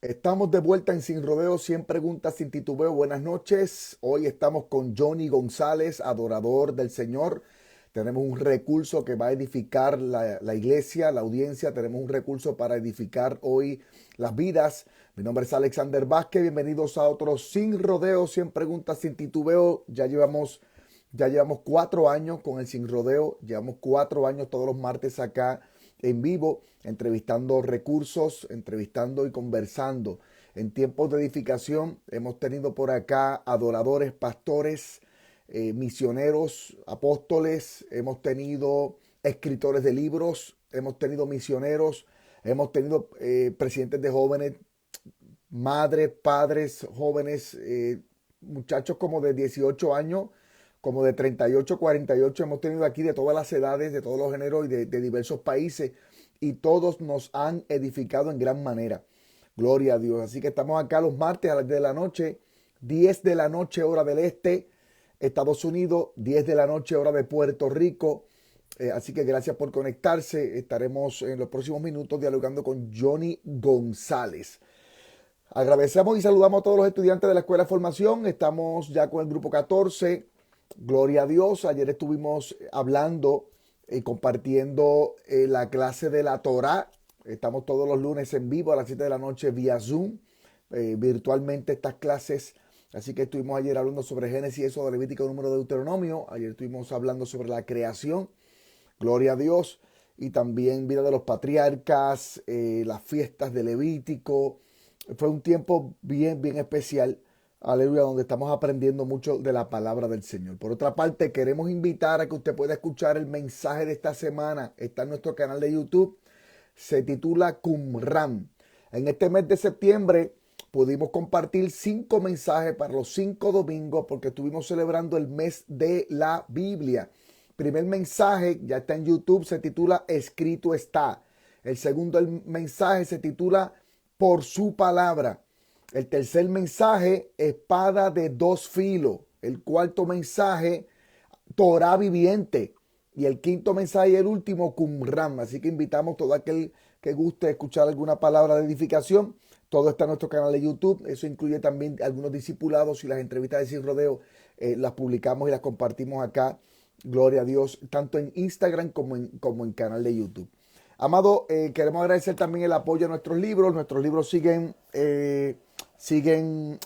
Estamos de vuelta en Sin Rodeo, 100 preguntas sin titubeo. Buenas noches. Hoy estamos con Johnny González, adorador del Señor. Tenemos un recurso que va a edificar la iglesia, la audiencia. Tenemos un recurso para edificar hoy las vidas. Mi nombre es Alexander Vázquez. Bienvenidos a otro Sin Rodeo, 100 preguntas sin titubeo. Ya llevamos 4 años con el Sin Rodeo. Llevamos 4 años todos los martes acá en vivo, entrevistando recursos, entrevistando y conversando. En tiempos de edificación hemos tenido por acá adoradores, pastores, misioneros, apóstoles, hemos tenido escritores de libros, hemos tenido misioneros, hemos tenido presidentes de jóvenes, madres, padres, jóvenes, muchachos como de 18 años, como de 38, 48. Hemos tenido aquí de todas las edades, de todos los géneros y de diversos países. Y todos nos han edificado en gran manera. Gloria a Dios. Así que estamos acá los martes a las 10 de la noche, 10 de la noche hora del este, Estados Unidos, 10 de la noche hora de Puerto Rico. Así que gracias por conectarse. Estaremos en los próximos minutos dialogando con Johnny González. Agradecemos y saludamos a todos los estudiantes de la Escuela de Formación. Estamos ya con el grupo 14. Gloria a Dios. Ayer estuvimos hablando y compartiendo la clase de la Torá. Estamos todos los lunes en vivo a las 7 de la noche vía Zoom, virtualmente estas clases. Así que estuvimos ayer hablando sobre Génesis, eso de Levítico, número de Deuteronomio. Ayer estuvimos hablando sobre la creación. Gloria a Dios. Y también vida de los patriarcas, las fiestas de Levítico. Fue un tiempo bien, bien especial. Aleluya, donde estamos aprendiendo mucho de la palabra del Señor. Por otra parte, queremos invitar a que usted pueda escuchar el mensaje de esta semana. Está en nuestro canal de YouTube. Se titula Qumran. En este mes de septiembre pudimos compartir 5 mensajes para los 5 domingos porque estuvimos celebrando el mes de la Biblia. Primer mensaje ya está en YouTube, se titula Escrito está. El segundo mensaje se titula Por su palabra. El tercer mensaje, espada de dos filos. El cuarto mensaje, Torah viviente. Y el quinto mensaje y el último, Qumran. Así que invitamos a todo aquel que guste escuchar alguna palabra de edificación. Todo está en nuestro canal de YouTube. Eso incluye también algunos discipulados y las entrevistas de Sin Rodeo. Las publicamos y las compartimos acá. Gloria a Dios, tanto en Instagram como en canal de YouTube. Amado, queremos agradecer también el apoyo a nuestros libros. Nuestros libros siguen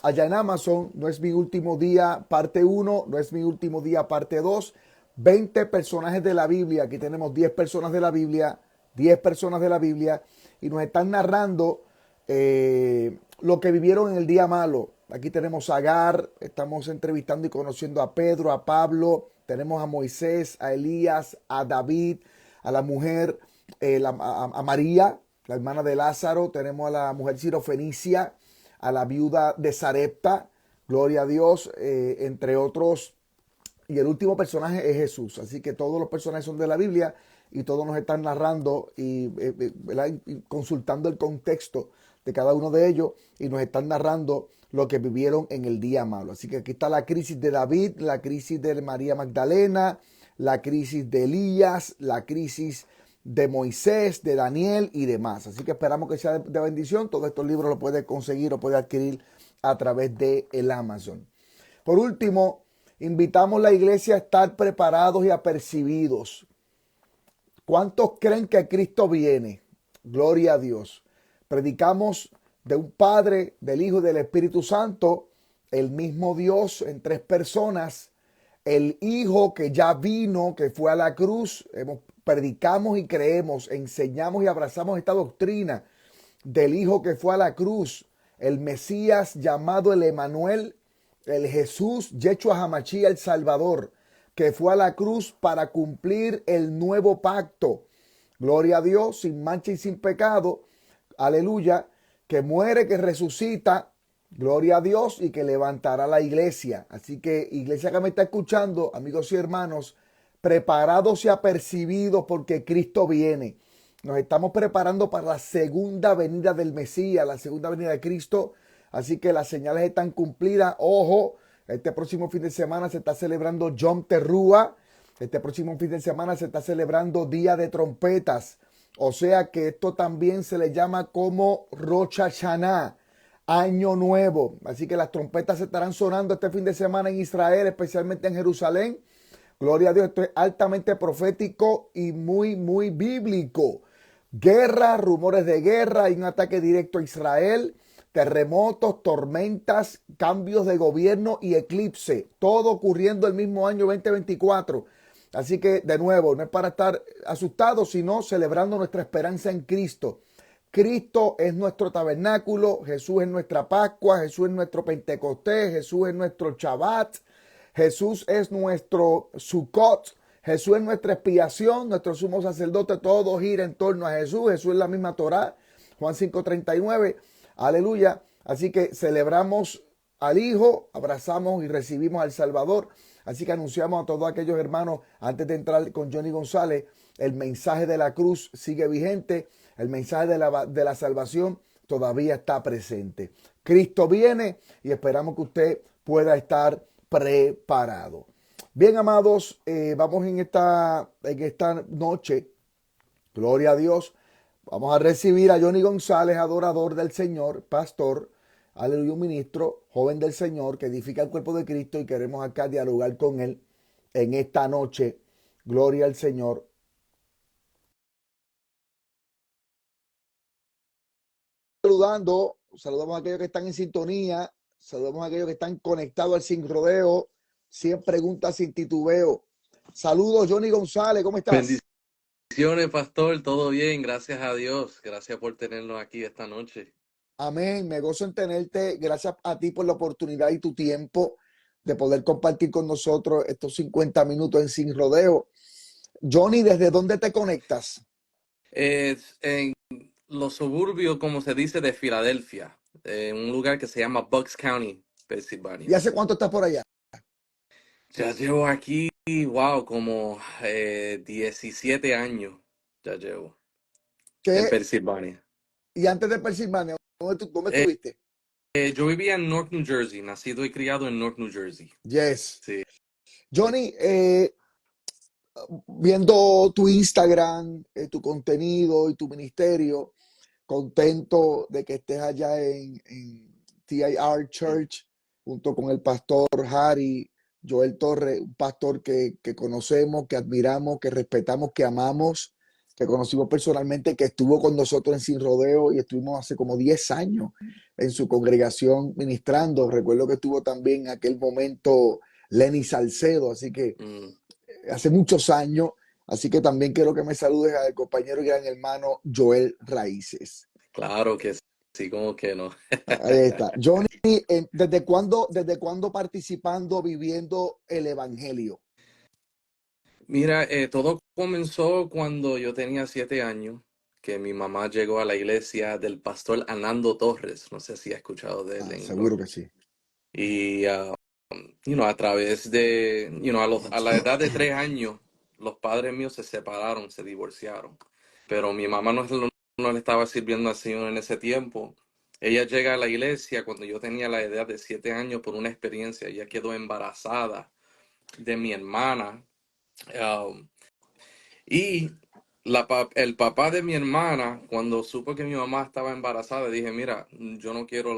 allá en Amazon. No es mi último día, parte 1. No es mi último día, parte 2. 20 personajes de la Biblia. Aquí tenemos 10 personas de la Biblia. 10 personas de la Biblia. Y nos están narrando lo que vivieron en el día malo. Aquí tenemos a Agar. Estamos entrevistando y conociendo a Pedro, a Pablo. Tenemos a Moisés, a Elías, a David, a la mujer, a María, la hermana de Lázaro. Tenemos a la mujer sirofenicia, a la viuda de Sarepta, gloria a Dios, entre otros. Y el último personaje es Jesús. Así que todos los personajes son de la Biblia y todos nos están narrando y consultando el contexto de cada uno de ellos y nos están narrando lo que vivieron en el día malo. Así que aquí está la crisis de David, la crisis de María Magdalena, la crisis de Elías, la crisis de Moisés, de Daniel y demás. Así que esperamos que sea de bendición. Todos estos libros los puede conseguir o puede adquirir a través de el Amazon. Por último, invitamos a la iglesia a estar preparados y apercibidos. ¿Cuántos creen que Cristo viene? Gloria a Dios. Predicamos de un Padre, del Hijo y del Espíritu Santo, el mismo Dios en 3 personas, el Hijo que ya vino, que fue a la cruz. Predicamos y creemos, enseñamos y abrazamos esta doctrina del Hijo que fue a la cruz, el Mesías llamado el Emanuel, el Jesús, Yeshua Hamashia, el Salvador, que fue a la cruz para cumplir el nuevo pacto. Gloria a Dios, sin mancha y sin pecado. Aleluya, que muere, que resucita. Gloria a Dios y que levantará la iglesia. Así que, iglesia que me está escuchando, amigos y hermanos, preparados y apercibidos porque Cristo viene. Nos estamos preparando para la segunda venida del Mesías, la segunda venida de Cristo. Así que las señales están cumplidas. Ojo, este próximo fin de semana se está celebrando Yom Teruah. Este próximo fin de semana se está celebrando Día de Trompetas. O sea que esto también se le llama como Rosh Hashanah. Año nuevo. Así que las trompetas se estarán sonando este fin de semana en Israel, especialmente en Jerusalén. Gloria a Dios, esto es altamente profético y muy, muy bíblico. Guerra, rumores de guerra, hay un ataque directo a Israel, terremotos, tormentas, cambios de gobierno y eclipse. Todo ocurriendo el mismo año 2024. Así que, de nuevo, no es para estar asustados, sino celebrando nuestra esperanza en Cristo. Cristo es nuestro tabernáculo, Jesús es nuestra Pascua, Jesús es nuestro Pentecostés, Jesús es nuestro Shabbat, Jesús es nuestro Sukkot, Jesús es nuestra expiación, nuestro sumo sacerdote, todo gira en torno a Jesús, Jesús es la misma Torá, Juan 5:39, aleluya. Así que celebramos al Hijo, abrazamos y recibimos al Salvador. Así que anunciamos a todos aquellos hermanos, antes de entrar con Johnny González, el mensaje de la cruz sigue vigente, el mensaje de la salvación todavía está presente. Cristo viene y esperamos que usted pueda estar preparado. Bien, amados, vamos en esta noche, gloria a Dios, vamos a recibir a Johnny González, adorador del Señor, pastor, aleluya, un ministro, joven del Señor, que edifica el cuerpo de Cristo y queremos acá dialogar con él en esta noche. Gloria al Señor. Saludamos a aquellos que están en sintonía, saludamos a aquellos que están conectados al Sin Rodeo, 100 preguntas sin titubeo. Saludos, Johnny González, ¿cómo estás? Bendiciones, pastor, todo bien, gracias a Dios. Gracias por tenernos aquí esta noche. Amén, me gozo en tenerte. Gracias a ti por la oportunidad y tu tiempo de poder compartir con nosotros estos 50 minutos en Sin Rodeo. Johnny, ¿desde dónde te conectas? Es en los suburbios, como se dice, de Filadelfia, en un lugar que se llama Bucks County, ¿Y Pensilvania. hace cuánto estás por allá? Ya llevo aquí, wow, como 17 años ya llevo en ¿Qué? Pensilvania. Y antes de Pensilvania, ¿dónde Eh, estuviste? yo vivía en North New Jersey, nacido y criado en North New Jersey. Yes. Sí. Johnny, viendo tu Instagram, tu contenido y tu ministerio, contento de que estés allá en TIR Church junto con el pastor Harry, Joel Torres, un pastor que conocemos, que admiramos, que respetamos, que amamos, que conocimos personalmente, que estuvo con nosotros en Sin Rodeo y estuvimos hace como 10 años en su congregación ministrando. Recuerdo que estuvo también en aquel momento Lenny Salcedo, así que Mm, hace muchos años. Así que también quiero que me saludes al compañero y gran hermano Joel Raíces. claro que sí, como que no. Ahí está. Johnny, desde cuándo participando, viviendo el Evangelio? Mira, todo comenzó cuando yo tenía 7 años, que mi mamá llegó a la iglesia del pastor Anando Torres. No sé si ha escuchado de él Ah, en seguro North. que sí. Y, a través de, a la edad de 3 años, los padres míos se separaron, se divorciaron. Pero mi mamá no le estaba sirviendo al Señor en ese tiempo. Ella llega a la iglesia cuando yo tenía la edad de 7 años por una experiencia. Ella quedó embarazada de mi hermana. um, y el papá de mi hermana, cuando supo que mi mamá estaba embarazada, dije, mira, yo no quiero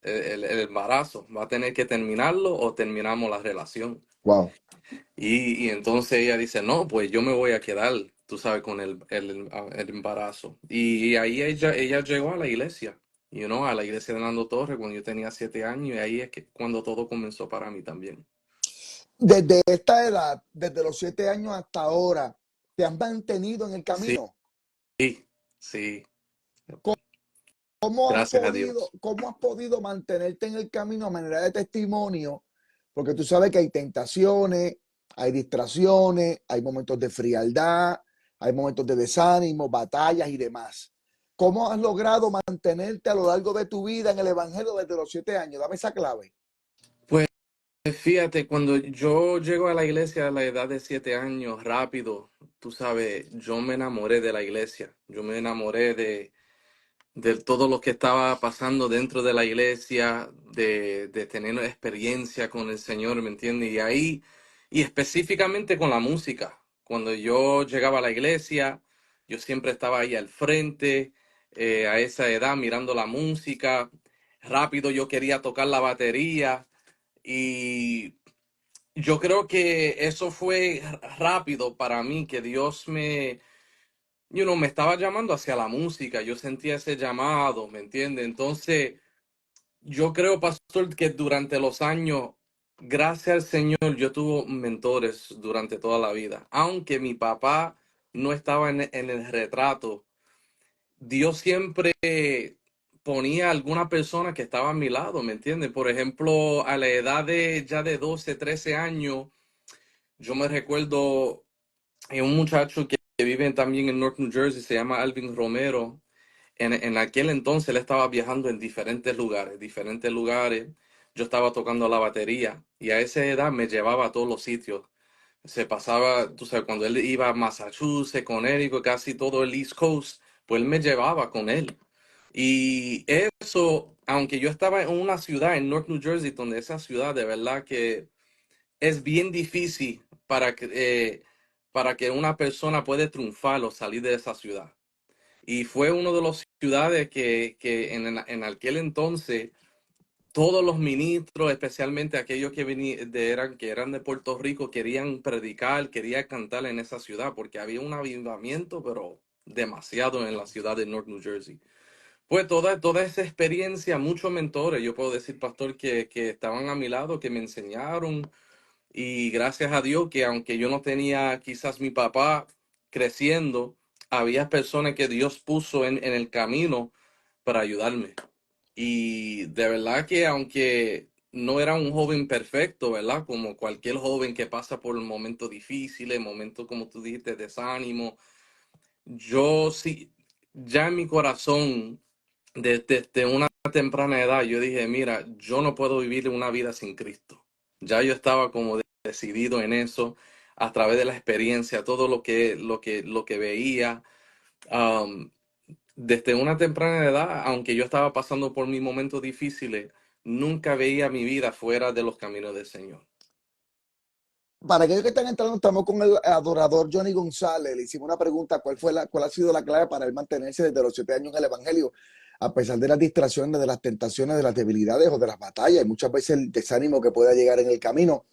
el embarazo, va a tener que terminarlo o terminamos la relación. Wow. Y entonces ella dice, no, pues yo me voy a quedar, tú sabes, con el embarazo. Y ahí ella llegó a la iglesia, a la iglesia de Nando Torres cuando yo tenía 7 años, y ahí es que cuando todo comenzó para mí también. Desde esta edad, desde los 7 años hasta ahora, ¿te has mantenido en el Sí, camino? sí, ¿Cómo has gracias a podido, Dios. cómo has podido mantenerte en el camino a manera de testimonio? Porque tú sabes que hay tentaciones, hay distracciones, hay momentos de frialdad, hay momentos de desánimo, batallas y demás. ¿Cómo has logrado mantenerte a lo largo de tu vida en el Evangelio desde los 7 años? Dame esa clave. Pues fíjate, cuando yo llego a la iglesia a la edad de 7 años, rápido, tú sabes, yo me enamoré de la iglesia, yo me enamoré de todo lo que estaba pasando dentro de la iglesia, de tener experiencia con el Señor, ¿me entiendes? Y específicamente con la música. Cuando yo llegaba a la iglesia, yo siempre estaba ahí al frente, a esa edad, mirando la música. Rápido yo quería tocar la batería y yo creo que eso fue rápido para mí, que Dios me estaba llamando hacia la música. Yo sentía ese llamado, ¿me entiende? Entonces, yo creo, pastor, que durante los años, gracias al Señor, yo tuve mentores durante toda la vida. Aunque mi papá no estaba en el retrato, Dios siempre ponía alguna persona que estaba a mi lado, ¿me entiendes? Por ejemplo, a la edad de ya de 12, 13 años, yo me recuerdo un muchacho que vive también en North New Jersey, se llama Alvin Romero. En aquel entonces él estaba viajando en diferentes lugares, diferentes lugares. Yo estaba tocando la batería y a esa edad me llevaba a todos los sitios. Se pasaba, tú sabes, cuando él iba a Massachusetts, Connecticut, casi todo el East Coast, pues él me llevaba con él. Y eso, aunque yo estaba en una ciudad, en North New Jersey, donde esa ciudad de verdad que es bien difícil para que una persona pueda triunfar o salir de esa ciudad. Y fue una de las ciudades que en aquel entonces todos los ministros, especialmente aquellos que eran de Puerto Rico, querían predicar, querían cantar en esa ciudad porque había un avivamiento, pero demasiado en la ciudad de North New Jersey. Pues toda esa experiencia, muchos mentores, yo puedo decir, pastor, que estaban a mi lado, que me enseñaron, y gracias a Dios que aunque yo no tenía quizás mi papá creciendo, había personas que Dios puso en el camino para ayudarme. Y de verdad que aunque no era un joven perfecto, ¿verdad? Como cualquier joven que pasa por momentos difíciles, momentos como tú dijiste, desánimo, yo sí, ya en mi corazón, desde una temprana edad, yo dije, mira, yo no puedo vivir una vida sin Cristo. Ya yo estaba como decidido en eso, a través de la experiencia, todo lo que veía. um, Desde una temprana edad, aunque yo estaba pasando por mis momentos difíciles, nunca veía mi vida fuera de los caminos del Señor. Para aquellos que están entrando, estamos con el adorador Johnny González. Le hicimos una pregunta: ¿cuál ha sido la clave para él mantenerse desde los 7 años en el Evangelio? A pesar de las distracciones, de las tentaciones, de las debilidades o de las batallas, y muchas veces el desánimo que pueda llegar en el camino.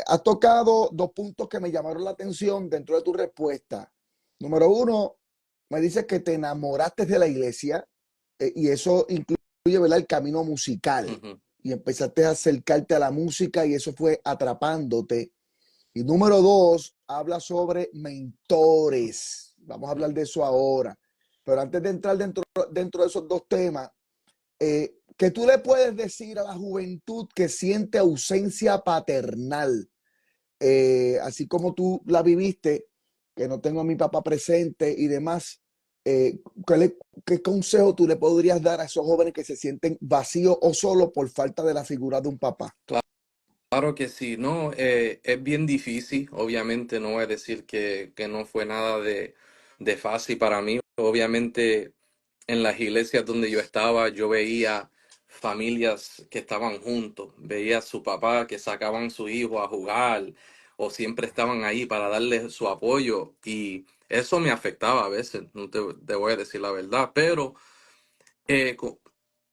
Has tocado dos puntos que me llamaron la atención dentro de tu respuesta. Número uno, me dices que te enamoraste de la iglesia, y eso incluye, ¿verdad?, el camino musical. Ujú. Y empezaste a acercarte a la música y eso fue atrapándote. Y número dos, habla sobre mentores. Vamos a hablar de eso ahora. Pero antes de entrar dentro de esos dos temas, ¿qué tú le puedes decir a la juventud que siente ausencia paternal? Así como tú la viviste, que no tengo a mi papá presente y demás. eh, ¿qué consejo tú le podrías dar a esos jóvenes que se sienten vacíos o solos por falta de la figura de un papá? Claro que sí, no, es bien difícil, obviamente no voy a decir que no fue nada de fácil para mí, obviamente en las iglesias donde yo estaba yo veía familias que estaban juntos, veía a su papá que sacaban su hijo a jugar o siempre estaban ahí para darle su apoyo y eso me afectaba a veces, no te voy a decir la verdad, pero eh, co-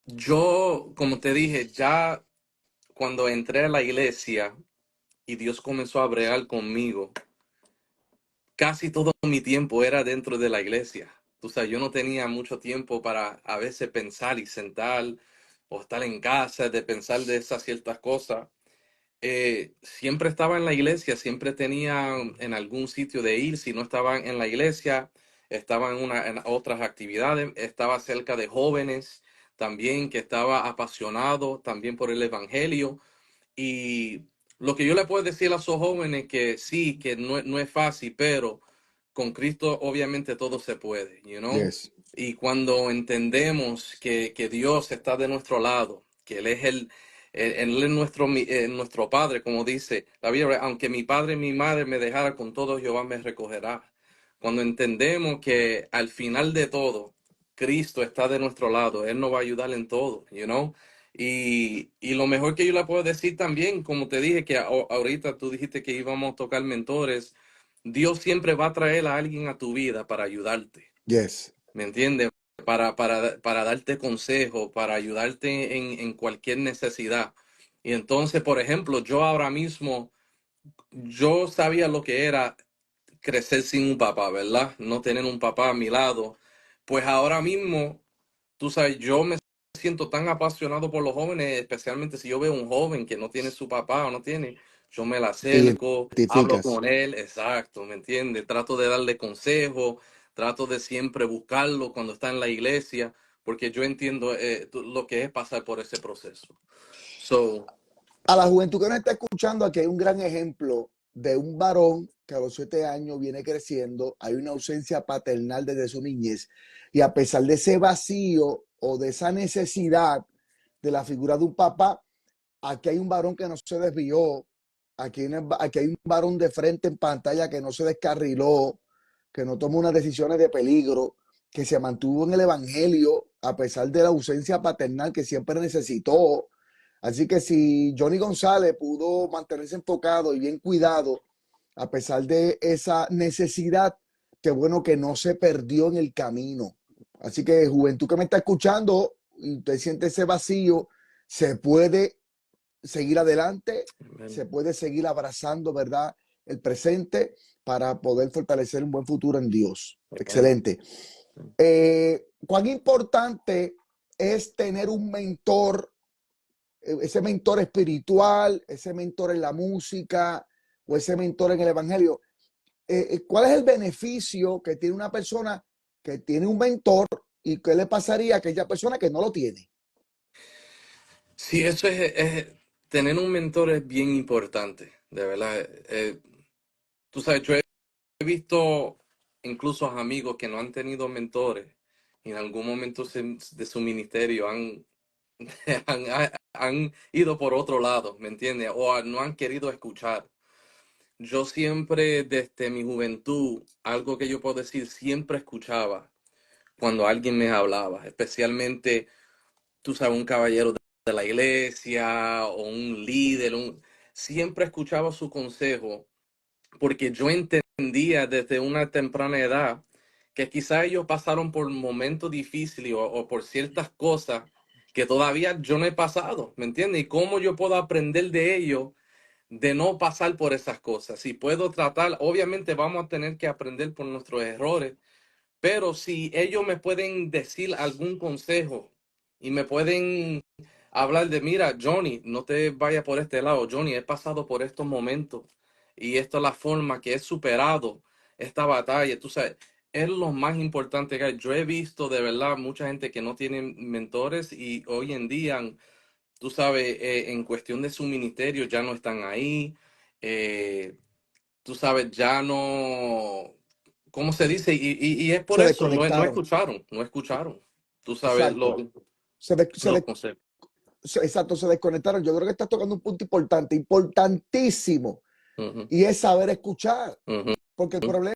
yo, como te dije, ya cuando entré a la iglesia, y Dios comenzó a bregar conmigo, casi todo mi tiempo era dentro de la iglesia. Tú sabes, yo no tenía mucho tiempo para a veces pensar y sentar o estar en casa, de pensar de esas ciertas cosas. Siempre estaba en la iglesia, siempre tenía en algún sitio de ir. Si no estaba en la iglesia, estaba en otras actividades, estaba cerca de jóvenes también, que estaba apasionado también por el evangelio. Y lo que yo le puedo decir a esos jóvenes que sí, que no es fácil, pero con Cristo obviamente todo se puede, you know? Yes, Y cuando entendemos que Dios está de nuestro lado, que Él es Él es nuestro Padre, como dice la Biblia, aunque mi padre y mi madre me dejara, con todo Jehová me recogerá. Cuando entendemos que al final de todo, Cristo está de nuestro lado, Él nos va a ayudar en todo, you know? Y lo mejor que yo le puedo decir también, como te dije, que ahorita tú dijiste que íbamos a tocar mentores, Dios siempre va a traer a alguien a tu vida para ayudarte, yes. ¿me entiendes? para darte consejo, para ayudarte en cualquier necesidad. Y entonces, por ejemplo, yo ahora mismo, yo sabía lo que era crecer sin un papá, ¿verdad? No tener un papá a mi lado. Pues ahora mismo, tú sabes, yo me siento tan apasionado por los jóvenes, especialmente si yo veo un joven que no tiene su papá o no tiene, yo me le Te acerco, hablo identificas. con él, exacto, ¿me entiendes? Trato de darle consejo, trato de siempre buscarlo cuando está en la iglesia, porque yo entiendo lo que es pasar por ese proceso. So, A la juventud que nos está escuchando, aquí hay un gran ejemplo de un varón que a los 7 años viene creciendo, hay una ausencia paternal desde su niñez, y a pesar de ese vacío o de esa necesidad de la figura de un papá, aquí hay un varón que no se desvió, aquí hay un varón de frente en pantalla que no se descarriló, que no tomó unas decisiones de peligro, que se mantuvo en el evangelio a pesar de la ausencia paternal que siempre necesitó. Así que si Johnny González pudo mantenerse enfocado y bien cuidado a pesar de esa necesidad, qué bueno que no se perdió en el camino. Así que juventud que me está escuchando y usted siente ese vacío, se puede seguir adelante, se amen, puede seguir abrazando, ¿verdad? El presente para poder fortalecer un buen futuro en Dios. amen. Excelente. ¿Cuán importante es tener un mentor, ese mentor espiritual, ese mentor en la música o ese mentor en el evangelio? ¿Cuál es el beneficio que tiene una persona que tiene un mentor y qué le pasaría a aquella persona que no lo tiene? Sí, tener un mentor es bien importante, de verdad. Tú sabes, yo he visto incluso a amigos que no han tenido mentores y en algún momento de su ministerio han ido por otro lado, ¿me entiendes? O no han querido escuchar. Yo siempre, desde mi juventud, algo que yo puedo decir, siempre escuchaba cuando alguien me hablaba, especialmente, tú sabes, un caballero de la iglesia o un líder, siempre escuchaba su consejo porque yo entendía desde una temprana edad que quizá ellos pasaron por momentos difíciles o por ciertas cosas que todavía yo no he pasado, ¿me entiendes? Y cómo yo puedo aprender de ellos de no pasar por esas cosas. Si puedo tratar, obviamente vamos a tener que aprender por nuestros errores, pero si ellos me pueden decir algún consejo y me pueden hablar de, mira, Johnny, no te vayas por este lado, Johnny, he pasado por estos momentos y esta es la forma que he superado esta batalla, tú sabes, es lo más importante que hay. Yo he visto de verdad mucha gente que no tiene mentores y hoy en día, tú sabes, en cuestión de su ministerio ya no están ahí, eh, tú sabes, ya no, ¿cómo se dice? Y es por Se eso, no, no desconectaron. escucharon, no escucharon, tú sabes, Exacto. Se, de- se los de- consejos. exacto, se desconectaron. Yo creo que estás tocando un punto importante, importantísimo, Ujú, y es saber escuchar. ujú, Porque el problema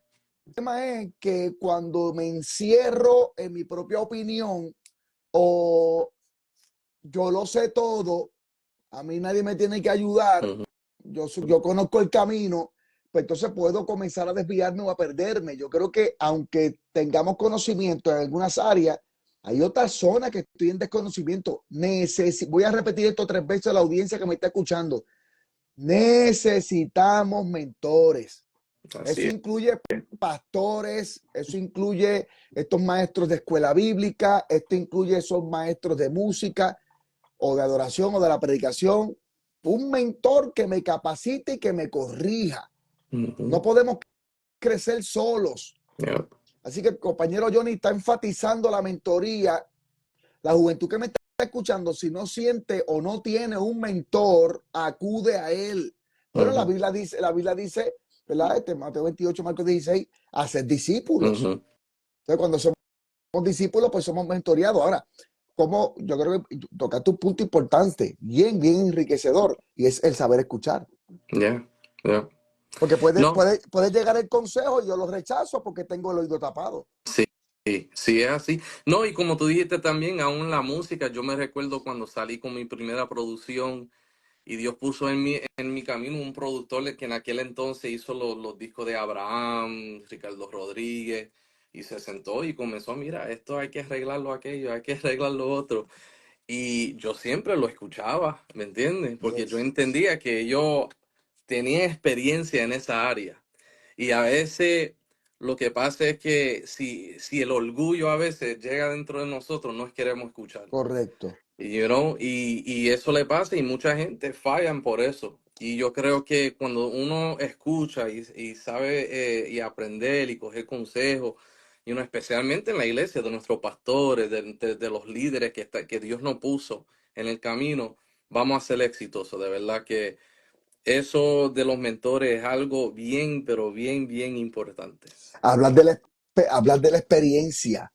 es que cuando me encierro en mi propia opinión o yo lo sé todo, a mí nadie me tiene que ayudar, ujú. yo conozco el camino, pues entonces puedo comenzar a desviarme o a perderme. Yo creo que aunque tengamos conocimiento en algunas áreas, hay otras zonas que estoy en desconocimiento. Voy a repetir esto 3 veces a la audiencia que me está escuchando. Necesitamos mentores. Así Eso es. incluye pastores, eso incluye estos maestros de escuela bíblica, esto incluye esos maestros de música o de adoración o de la predicación. Un mentor que me capacite y que me corrija. No Ujú, podemos crecer solos. yeah, Así que el compañero Johnny está enfatizando la mentoría. La juventud que me está escuchando, si no siente o no tiene un mentor, acude a él. Pero ujú, La Biblia dice, ¿verdad? Mateo 28, Marcos 16, hacer discípulos. ujú. Entonces, cuando somos discípulos, pues somos mentoreados. Ahora, como yo creo que tocaste un punto importante, bien, bien enriquecedor, y es el saber escuchar. Yeah, yeah. Porque No, puede llegar el consejo y yo lo rechazo porque tengo el oído tapado. sí, sí, sí es así. No, y como tú dijiste también, aún la música, yo me recuerdo cuando salí con mi primera producción. Y Dios puso en mi camino un productor que en aquel entonces hizo los discos de Abraham, Ricardo Rodríguez. y se sentó y comenzó, mira, esto hay que arreglarlo aquello, hay que arreglar lo otro. Y yo siempre lo escuchaba, ¿me entiendes? Porque yo Yes. entendía que yo tenía experiencia en esa área. Y a veces lo que pasa es que si el orgullo a veces llega dentro de nosotros, no queremos escuchar. Correcto. Y eso le pasa y mucha gente fallan por eso. Y yo creo que cuando uno escucha y sabe y aprender y coger consejos, especialmente en la iglesia, de nuestros pastores, de los líderes que Dios nos puso en el camino, vamos a ser exitosos. De verdad que eso de los mentores es algo bien, pero bien, bien importante. Hablar hablar de la experiencia.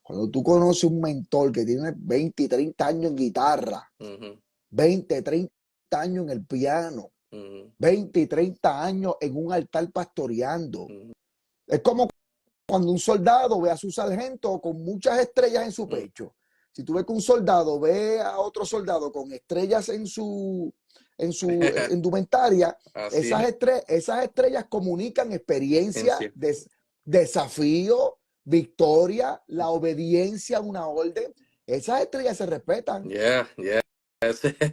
Cuando tú conoces un mentor que tiene 20 y 30 años en guitarra, Ujú, 20 30 años en el piano, ujú, 20 y 30 años en un altar pastoreando. ujú, Es como cuando un soldado ve a su sargento con muchas estrellas en su ujú. pecho. Si tú ves que un soldado ve a otro soldado con estrellas en su indumentaria, Así es, esas estrellas comunican en experiencia, sí. desafío, victoria, la obediencia a una orden. Esas estrellas se respetan. Yeah, yeah.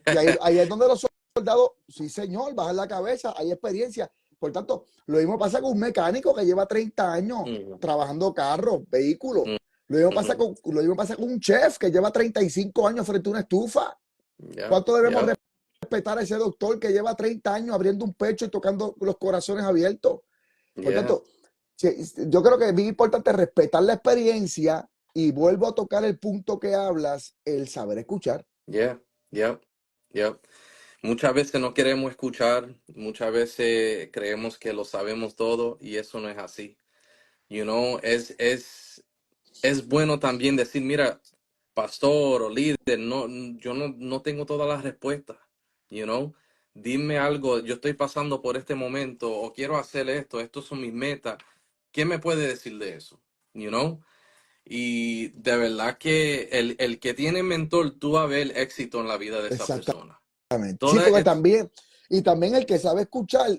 Y ahí es donde los soldados, sí señor, bajan la cabeza, hay experiencia. Por tanto, lo mismo pasa con un mecánico que lleva 30 años Ujú, trabajando carros, vehículos. ujú, Lo mismo pasa con un chef que lleva 35 años frente a una estufa. yeah, ¿Cuánto debemos yeah, respetar a ese doctor que lleva 30 años abriendo un pecho y tocando los corazones abiertos? Por yeah, tanto, yo creo que es bien importante respetar la experiencia y vuelvo a tocar el punto que hablas, el saber escuchar. yeah, yeah, yeah. Muchas veces no queremos escuchar, muchas veces creemos que lo sabemos todo y eso no es así. Es bueno también decir, mira, pastor o líder, no, yo no tengo todas las respuestas, you know. Dime algo, yo estoy pasando por este momento o quiero hacer esto, estos son mis metas. ¿Qué me puede decir de eso? You know? Y de verdad que el que tiene mentor, tú vas a ver éxito en la vida de esa Exactamente. persona. Sí, Toda porque es, también, y también el que sabe escuchar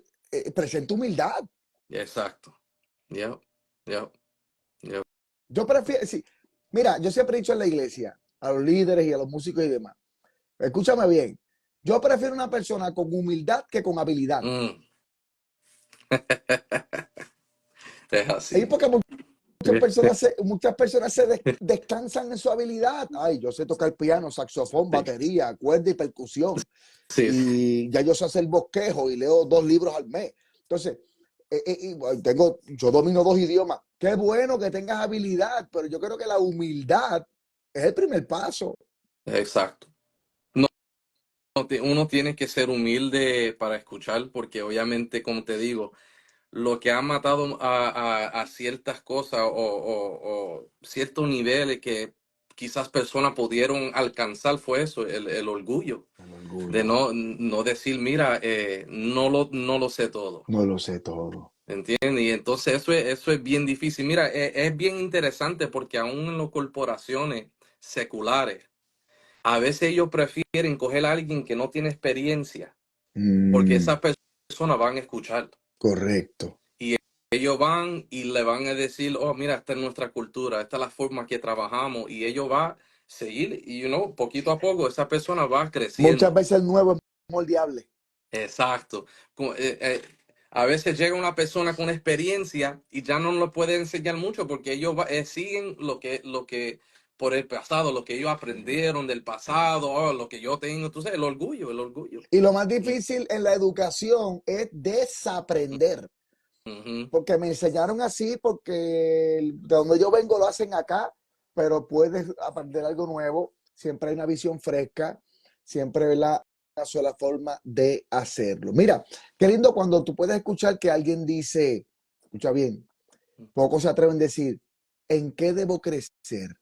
presenta humildad. exacto. Yep, yep, yep. Yo prefiero, sí, mira, yo siempre he dicho en la iglesia, a los líderes y a los músicos y demás, escúchame bien, yo prefiero una persona con humildad que con habilidad. Mm. Es Ahí así. porque muchas personas descansan en su habilidad. Ay, yo sé tocar piano, saxofón, Sí, batería, cuerda y percusión. sí, sí. Y ya yo sé hacer bosquejo y leo 2 libros al mes. Entonces, bueno, yo domino 2 idiomas. Qué bueno que tengas habilidad, pero yo creo que la humildad es el primer paso. Exacto. No, uno tiene que ser humilde para escuchar, porque obviamente, como te digo, lo que ha matado a ciertas cosas o ciertos niveles que quizás personas pudieron alcanzar fue eso, el orgullo, El de orgullo. no decir, mira, no lo sé todo. No lo sé todo. ¿Entiendes? Y entonces eso es bien difícil. Mira, es bien interesante porque aún en las corporaciones seculares, a veces ellos prefieren coger a alguien que no tiene experiencia, porque Mm, esas personas van a escuchar. correcto. Y ellos van y le van a decir, oh, mira, esta es nuestra cultura, esta es la forma que trabajamos, y ellos van a seguir, y poquito a poco esa persona va Muchas creciendo. veces el nuevo es moldeable. Exacto. A veces llega una persona con experiencia y ya no lo puede enseñar mucho porque ellos siguen lo que por el pasado, lo que ellos aprendieron del pasado, lo que yo tengo, tú sabes, el orgullo, el orgullo. Y lo más Y- difícil en la educación es desaprender. Ujú, Porque me enseñaron así, porque de donde yo vengo lo hacen acá, pero puedes aprender algo nuevo. Siempre hay una visión fresca, siempre hay una sola forma de hacerlo. Mira, qué lindo cuando tú puedes escuchar que alguien dice, escucha bien, pocos se atreven a decir, ¿en qué debo crecer?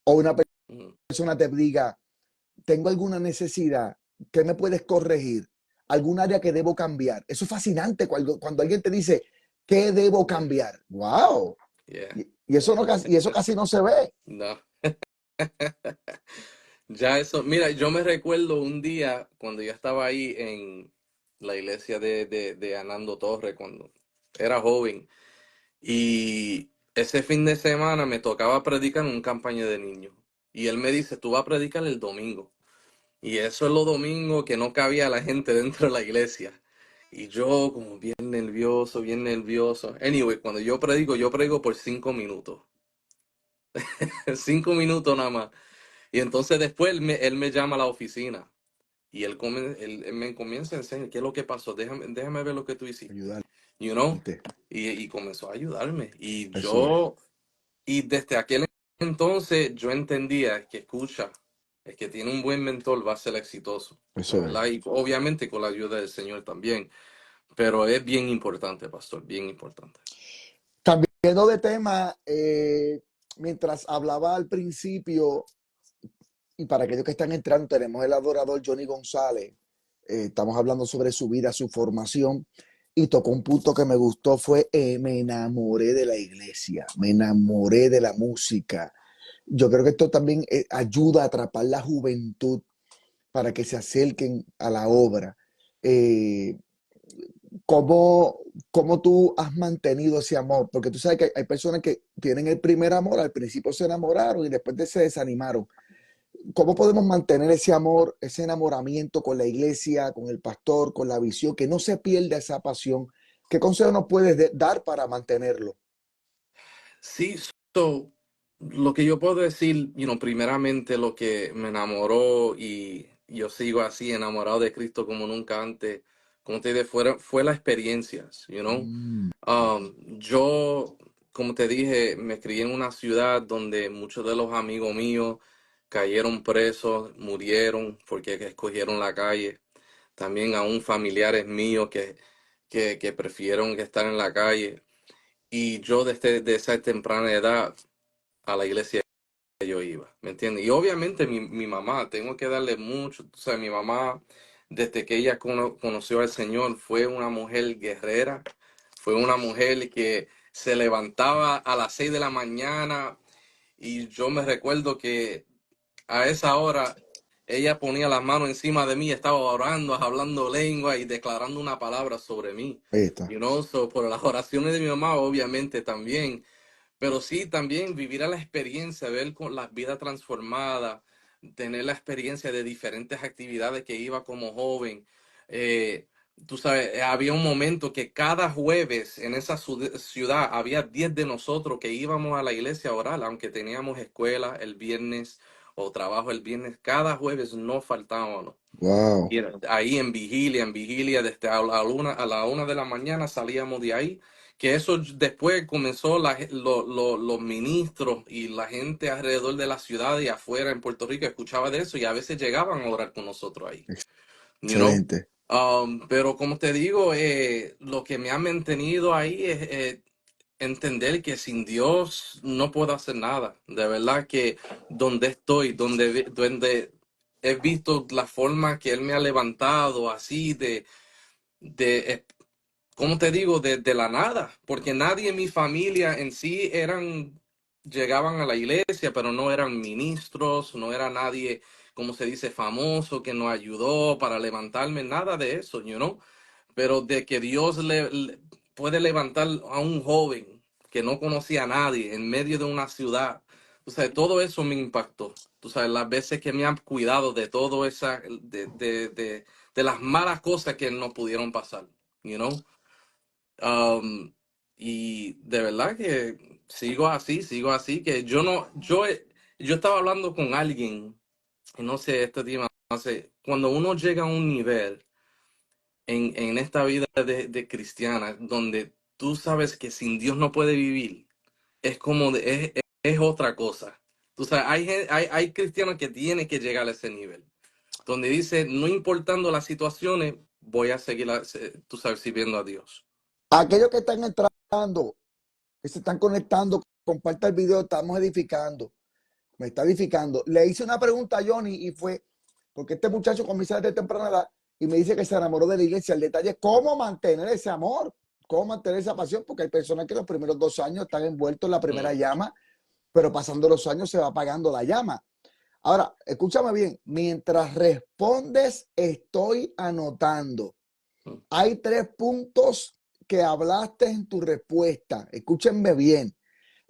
O una ujú, persona te diga, tengo alguna necesidad, ¿qué me puedes corregir? ¿Algún área que debo cambiar? Eso es fascinante cuando alguien te dice, ¿qué debo yeah, cambiar? ¡Wow! yeah. Y eso casi no se ve. No. Ya eso, mira, yo me recuerdo un día cuando yo estaba ahí en la iglesia de Anando Torre, cuando era joven. Y ese fin de semana me tocaba predicar en un campaña de niños. Y él me dice, tú vas a predicar el domingo. Y eso es los domingos que no cabía la gente dentro de la iglesia. Y yo como bien nervioso, bien nervioso. Anyway, cuando yo predico por 5 minutos. 5 minutos nada más. Y entonces después él me llama a la oficina. Y él me comienza a enseñar qué es lo que pasó. Déjame ver lo que tú hiciste. Ayudarte. You know? Y comenzó a ayudarme. Eso es. Y desde aquel entonces yo entendía que escucha, el que tiene un buen mentor va a ser exitoso, de Eso es. verdad. Y obviamente con la ayuda del Señor también. Pero es bien importante, pastor, bien importante. Cambiando de tema, mientras hablaba al principio, y para aquellos que están entrando, tenemos el adorador Johnny González. Estamos hablando sobre su vida, su formación, y tocó un punto que me gustó, fue me enamoré de la iglesia, me enamoré de la música. Yo creo que esto también ayuda a atrapar la juventud para que se acerquen a la obra. Eh, ¿cómo, ¿Cómo tú has mantenido ese amor? Porque tú sabes que hay personas que tienen el primer amor, al principio se enamoraron y después se desanimaron. ¿Cómo podemos mantener ese amor, ese enamoramiento con la iglesia, con el pastor, con la visión, que no se pierda esa pasión? ¿Qué consejo nos puedes dar para mantenerlo? Sí, so, lo que yo puedo decir, primeramente lo que me enamoró y yo sigo así enamorado de Cristo como nunca antes, como te dije, fue las experiencias, you know. Mm, Yo, como te dije, me crié en una ciudad donde muchos de los amigos míos cayeron presos, murieron porque escogieron la calle. También aún familiares míos que prefirieron que estar en la calle. Y yo desde esa temprana edad a la iglesia yo iba, ¿me entiendes? Y obviamente mi mamá, tengo que darle mucho, o sea, mi mamá, desde que ella conoció al Señor, fue una mujer guerrera, fue una mujer que se levantaba a las 6 de la mañana y yo me recuerdo que a esa hora ella ponía las manos encima de mí, estaba orando, hablando lengua y declarando una palabra sobre mí. ahí está. So, por las oraciones de mi mamá, obviamente también. Pero sí, también vivir a la experiencia, ver con la vida transformada, tener la experiencia de diferentes actividades que iba como joven. Eh, Tú sabes, había un momento que cada jueves en esa ciudad había 10 de nosotros que íbamos a la iglesia a orar, aunque teníamos escuela el viernes o trabajo el viernes, cada jueves no faltábamos. Wow. Y ahí en vigilia, desde a la 1 de la mañana salíamos de ahí, que eso después comenzó los ministros y la gente alrededor de la ciudad y afuera en Puerto Rico escuchaba de eso y a veces llegaban a orar con nosotros ahí, you know? Excelente. Pero como te digo, lo que me ha mantenido ahí es entender que sin Dios no puedo hacer nada. De verdad que donde estoy, donde he visto la forma que Él me ha levantado así de ¿cómo te digo? De la nada, porque nadie en mi familia en sí llegaban a la iglesia, pero no eran ministros, no era nadie, como se dice, famoso que nos ayudó para levantarme, nada de eso, pero de que Dios puede levantar a un joven que no conocía a nadie en medio de una ciudad. O sea, todo eso me impactó. Tú sabes, las veces que me han cuidado de todo esa, de las malas cosas que no pudieron pasar, you know? Um, y de verdad que sigo así, que yo estaba hablando con alguien, y no sé, este tema, no sé, cuando uno llega a un nivel en esta vida de cristiana, donde tú sabes que sin Dios no puede vivir, es como es otra cosa. Tú sabes, hay cristianos que tienen que llegar a ese nivel, donde dice, no importando las situaciones, voy a seguir, tú sabes, sirviendo a Dios. Aquellos que están entrando, que se están conectando, comparta el video, estamos edificando. Me está edificando. Le hice una pregunta a Johnny y fue, porque este muchacho comienza desde temprana edad y me dice que se enamoró de la iglesia. El detalle es cómo mantener ese amor, cómo mantener esa pasión, porque hay personas que los primeros 2 años están envueltos en la primera Mm, llama, pero pasando los años se va apagando la llama. Ahora, escúchame bien, mientras respondes, estoy anotando. mm. Hay 3 puntos que hablaste en tu respuesta. Escúchenme bien.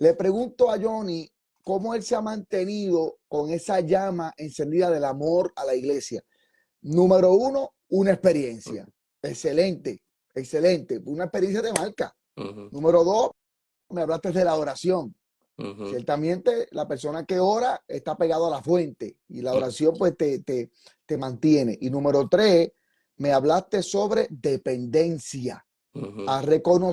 Le pregunto a Johnny cómo él se ha mantenido con esa llama encendida del amor a la iglesia. Número uno, una experiencia. Excelente, excelente. Una experiencia de marca. Ujú, Número dos, me hablaste de la oración. ujú, Ciertamente, la persona que ora está pegado a la fuente y la oración pues te mantiene. Y número tres, me hablaste sobre dependencia. ujú, Has reconocido,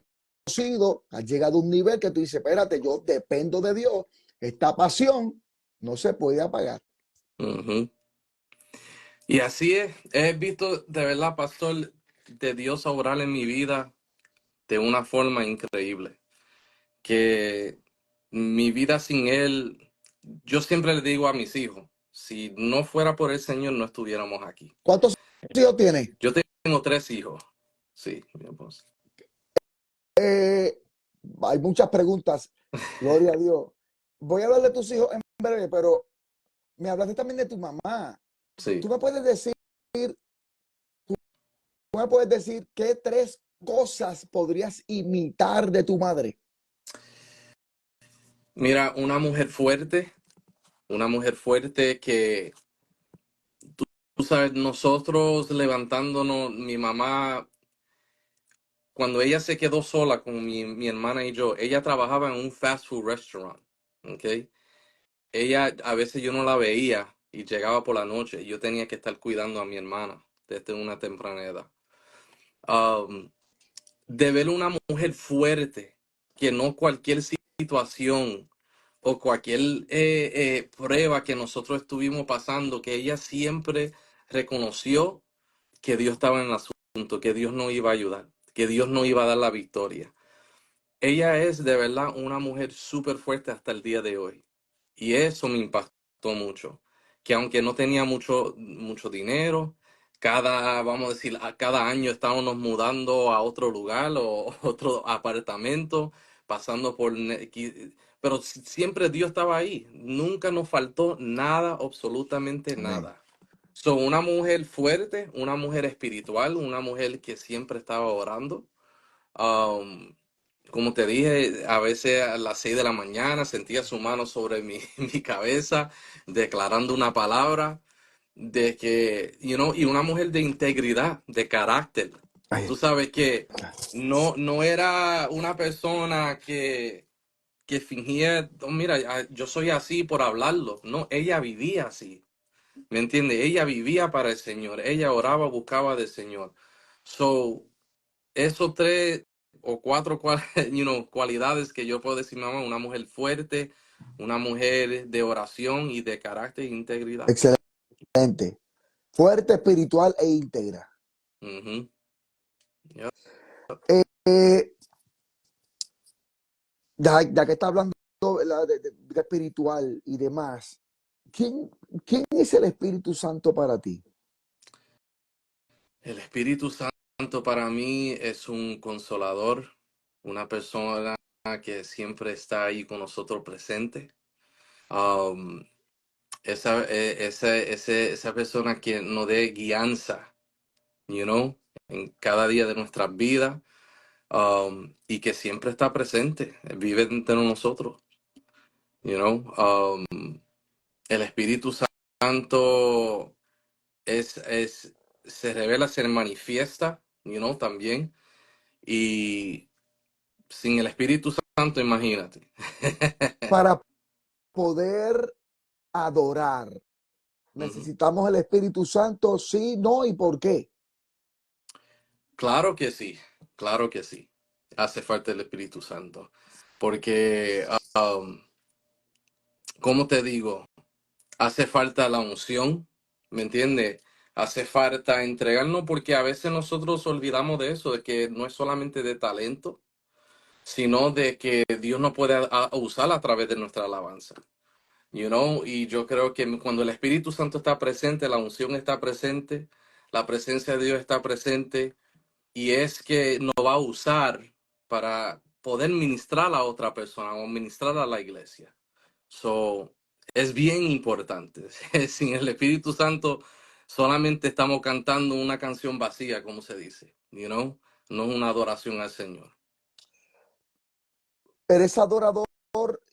has llegado a un nivel que tú dices, espérate, yo dependo de Dios. Esta pasión no se puede apagar. ujú. Y así es, he visto de verdad, pastor, de Dios obrar en mi vida de una forma increíble. Que mi vida sin Él, yo siempre le digo a mis hijos, si no fuera por el Señor, no estuviéramos aquí. ¿Cuántos hijos tienes? Yo tengo 3 hijos. Sí, mi esposa. Eh, Hay muchas preguntas. Gloria a Dios. Voy a hablar de tus hijos en breve, pero me hablaste también de tu mamá. Sí. Tú me puedes decir, tú me puedes decir qué tres cosas podrías imitar de tu madre. Mira, una mujer fuerte que, tú sabes, nosotros levantándonos, mi mamá, cuando ella se quedó sola con mi hermana y yo, ella trabajaba en un fast food restaurant, ¿ok? Ella, a veces yo no la veía y llegaba por la noche y yo tenía que estar cuidando a mi hermana desde una temprana edad. Um, de ver una mujer fuerte, que no cualquier situación o cualquier prueba que nosotros estuvimos pasando, que ella siempre reconoció que Dios estaba en el asunto, que Dios no iba a ayudar, que Dios no iba a dar la victoria. Ella es de verdad una mujer súper fuerte hasta el día de hoy. Y eso me impactó mucho. Que aunque no tenía mucho dinero, vamos a decir, a cada año estábamos mudando a otro lugar o otro apartamento, pasando pero siempre Dios estaba ahí. Nunca nos faltó nada, absolutamente Amén. nada. Son una mujer fuerte, una mujer espiritual, una mujer que siempre estaba orando. Um, Como te dije, a veces a las 6 de la mañana sentía su mano sobre mi cabeza, declarando una palabra de que, y una mujer de integridad, de carácter. Ay, Tú sabes que no era una persona que fingía, "Oh, mira, yo soy así por hablarlo". No, ella vivía así. ¿Me entiende? Ella vivía para el Señor. Ella oraba, buscaba del Señor. So, esos tres o cuatro cualidades que yo puedo decir, mamá, una mujer fuerte, una mujer de oración y de carácter e integridad. excelente. Fuerte, espiritual e íntegra. Ujú. Yep. Eh, ya que está hablando ¿verdad? De espiritual y demás, ¿quién, ¿quién es el Espíritu Santo para ti? El Espíritu Santo para mí es un consolador, una persona que siempre está ahí con nosotros presente. Um, esa persona que nos dé guianza, en cada día de nuestras vidas. Y que siempre está presente, vive entre nosotros, you know. El Espíritu Santo es, se revela, se manifiesta, también. Y sin el Espíritu Santo, imagínate. Para poder adorar, Ujú. necesitamos el Espíritu Santo, sí, no y por qué. Claro que sí, claro que sí. Hace falta el Espíritu Santo. Porque, ¿cómo te digo? Hace falta la unción, ¿me entiendes? Hace falta entregarnos porque a veces nosotros olvidamos de eso, de que no es solamente de talento, sino de que Dios nos puede usar a través de nuestra alabanza. Y yo creo que cuando el Espíritu Santo está presente, la unción está presente, la presencia de Dios está presente, y es que nos va a usar para poder ministrar a otra persona o ministrar a la iglesia. So, es bien importante. Sin el Espíritu Santo solamente estamos cantando una canción vacía, como se dice, no es una adoración al Señor. ¿Eres adorador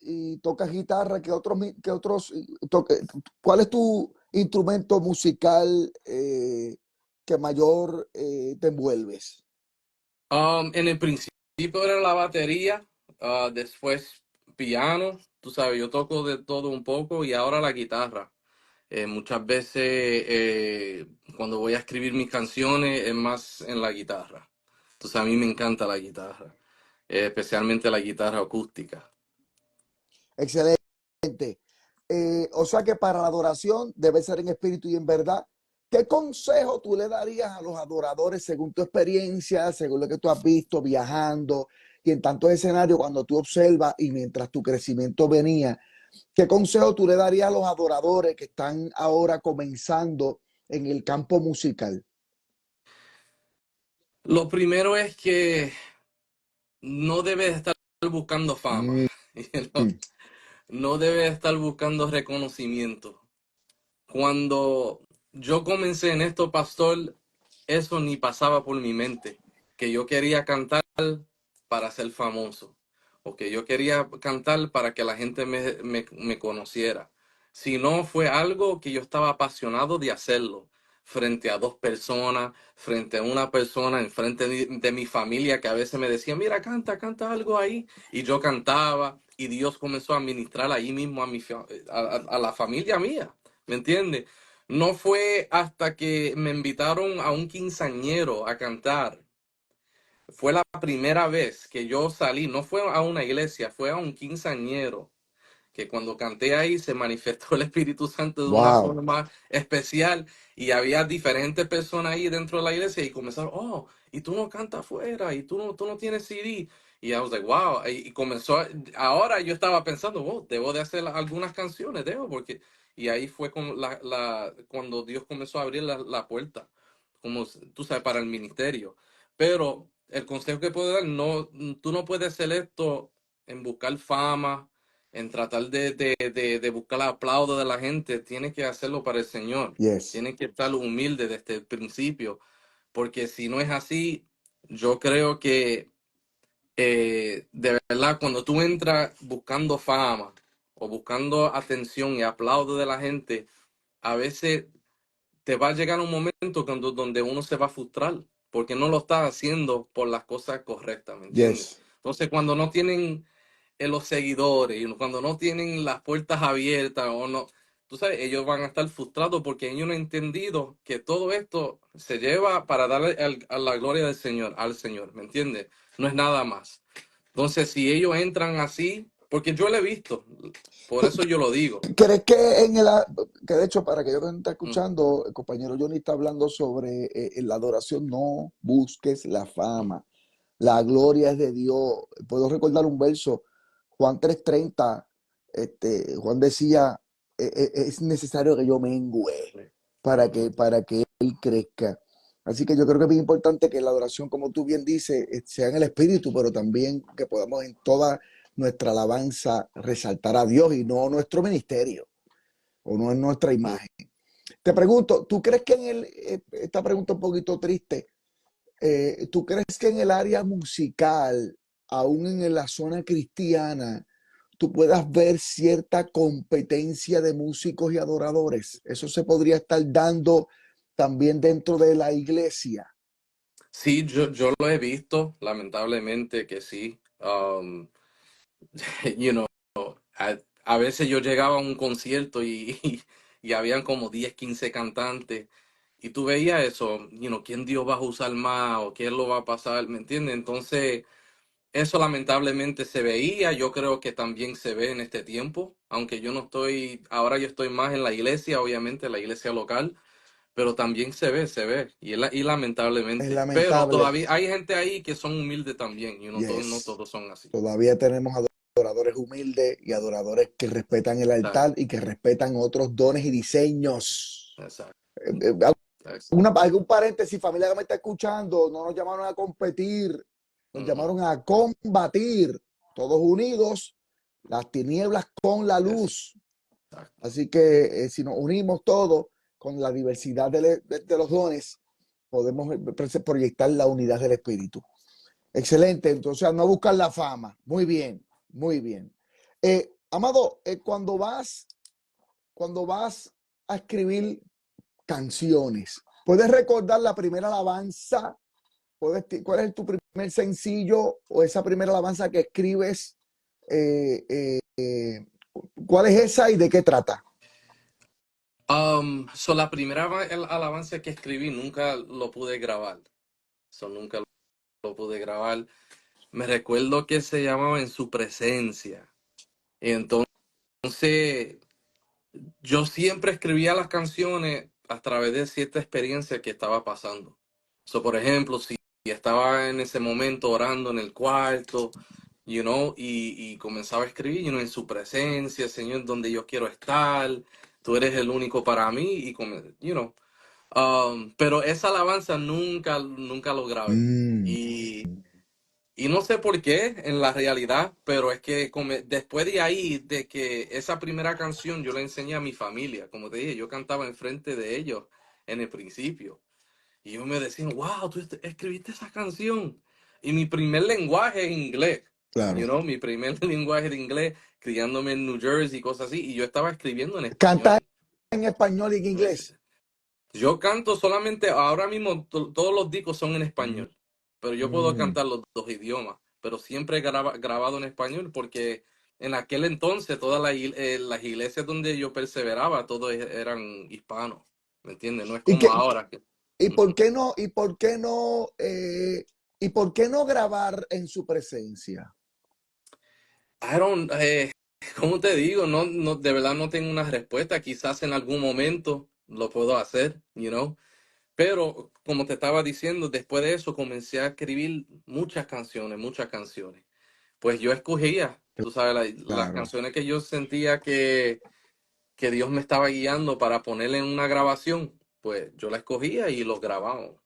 y tocas guitarra, ¿cuál es tu instrumento musical que mayor te envuelves? En el principio era la batería, después piano, tú sabes, yo toco de todo un poco y ahora la guitarra. Muchas veces cuando voy a escribir mis canciones es más en la guitarra. Entonces a mí me encanta la guitarra, especialmente la guitarra acústica. Excelente. O sea que para la adoración debe ser en espíritu y en verdad. ¿Qué consejo tú le darías a los adoradores según tu experiencia, según lo que tú has visto viajando y en tantos escenarios cuando tú observas y mientras tu crecimiento venía? ¿Qué consejo tú le darías a los adoradores que están ahora comenzando en el campo musical? Lo primero es que no debes estar buscando fama, Mm, no, no debes estar buscando reconocimiento. Cuando yo comencé en esto, pastor, eso ni pasaba por mi mente, que yo quería cantar para ser famoso, o que yo quería cantar para que la gente me conociera. Si no, fue algo que yo estaba apasionado de hacerlo, frente a dos personas, frente a una persona, en frente de mi familia, que a veces me decía, mira, canta, canta algo ahí, y yo cantaba, y Dios comenzó a ministrar ahí mismo a la familia mía. ¿Me entiendes? No fue hasta que me invitaron a un quinceañero a cantar. Fue la primera vez que yo salí, no fue a una iglesia, fue a un quinceañero que cuando canté ahí se manifestó el Espíritu Santo de una wow. forma especial y había diferentes personas ahí dentro de la iglesia y comenzaron, oh, y tú no cantas afuera y tú no tienes CD. Y I was like, wow, y comenzó, ahora yo estaba pensando, oh, debo de hacer algunas canciones, porque, y ahí fue cuando Dios comenzó a abrir la puerta, como tú sabes, para el ministerio. Pero el consejo que puedo dar, no, tú no puedes hacer esto en buscar fama, en tratar de buscar el aplauso de la gente, tienes que hacerlo para el Señor. Yes. Tienes que estar humilde desde el principio, porque si no es así, yo creo que de verdad cuando tú entras buscando fama o buscando atención y aplauso de la gente, a veces te va a llegar un momento donde uno se va a frustrar porque no lo está haciendo por las cosas correctas, ¿me entiendes? Yes. Entonces cuando no tienen los seguidores y cuando no tienen las puertas abiertas o no, tú sabes, ellos van a estar frustrados porque ellos no han entendido que todo esto se lleva para darle a la gloria del Señor, al Señor, ¿me entiendes? No es nada más. Entonces, si ellos entran así, porque yo lo he visto, por ¿Tú eso yo lo digo. crees que que de hecho, para que yo que no está Mm, escuchando, el compañero Johnny está hablando sobre en la adoración, no busques la mm, fama, la gloria es de Dios. Puedo recordar un verso, Juan 3:30, Juan decía, es necesario que yo mengüe ujú. para que Él crezca. Así que yo creo que es bien importante que la adoración, como tú bien dices, sea en el espíritu, pero también que podamos en toda nuestra alabanza resaltar a Dios y no nuestro ministerio o no en nuestra Mm. imagen. Te pregunto, ¿tú crees que esta pregunta un poquito triste, ¿tú crees que en el área musical, aún en la zona cristiana, tú puedas ver cierta competencia de músicos y adoradores? Eso se podría estar dando también dentro de la iglesia. Sí, yo lo he visto, lamentablemente que sí. You know, a veces yo llegaba a un concierto y habían como 10 15 cantantes y tú veías eso, quién Dios va a usar más o quién lo va a pasar, ¿me entiendes? Entonces, eso lamentablemente se veía, yo creo que también se ve en este tiempo, aunque yo no estoy, ahora yo estoy más en la iglesia, obviamente, la iglesia local, pero también y Es lamentablemente, pero lamentable. todavía hay gente ahí que son humildes también, no Yes. todos son así. Todavía tenemos adoradores humildes y adoradores que respetan el altar Exacto, y que respetan otros dones y diseños. exacto, Eh, exacto. algún paréntesis, familia que me está escuchando, no nos llamaron a competir, nos Ujú. llamaron a combatir, todos unidos, las tinieblas con la luz. Exacto. Así que si nos unimos todos con la diversidad de los dones, podemos proyectar la unidad del espíritu. Excelente, entonces no buscar la fama. Muy bien, muy bien. Amado, cuando vas a escribir canciones, ¿puedes recordar la primera alabanza? ¿Cuál es tu primer sencillo o esa primera alabanza que escribes? Eh, eh, eh, ¿Cuál es esa y de qué trata? So la primera alabanza que escribí nunca lo pude grabar. Nunca lo pude grabar. Me recuerdo que se llamaba En su presencia. Y entonces yo siempre escribía las canciones a través de cierta experiencia que estaba pasando. Por ejemplo, si estaba en ese momento orando en el cuarto, y comenzaba a escribir, en su presencia, Señor, donde yo quiero estar, tú eres el único para mí, pero esa alabanza nunca lo grabé. Mm, Y no sé por qué, en la realidad, pero es que después de ahí, de que esa primera canción yo la enseñé a mi familia, como te dije, yo cantaba enfrente de ellos en el principio. Y ellos me decían, wow, tú escribiste esa canción. Y mi primer lenguaje es inglés, claro. mi primer lenguaje de inglés, criándome en New Jersey y cosas así, y yo estaba escribiendo en ¿Canta español. en español y en ¿Me inglés? entiendes? Yo canto solamente, ahora mismo todos los discos son en español, pero yo puedo Mm, cantar los dos idiomas, pero siempre grabado en español porque en aquel entonces todas las iglesias donde yo perseveraba, todos eran hispanos, ¿me entiendes? No es ¿Y como qué, ahora. y por Ujú. qué no, y por qué no, y por qué no grabar en su presencia? I don't, ¿Cómo te digo? No, de verdad no tengo una respuesta. Quizás en algún momento lo puedo hacer, Pero, como te estaba diciendo, después de eso comencé a escribir muchas canciones, muchas canciones. Pues yo escogía, tú sabes, las Claro. canciones que yo sentía que Dios me estaba guiando para ponerle en una grabación, pues yo la escogía y lo grabamos.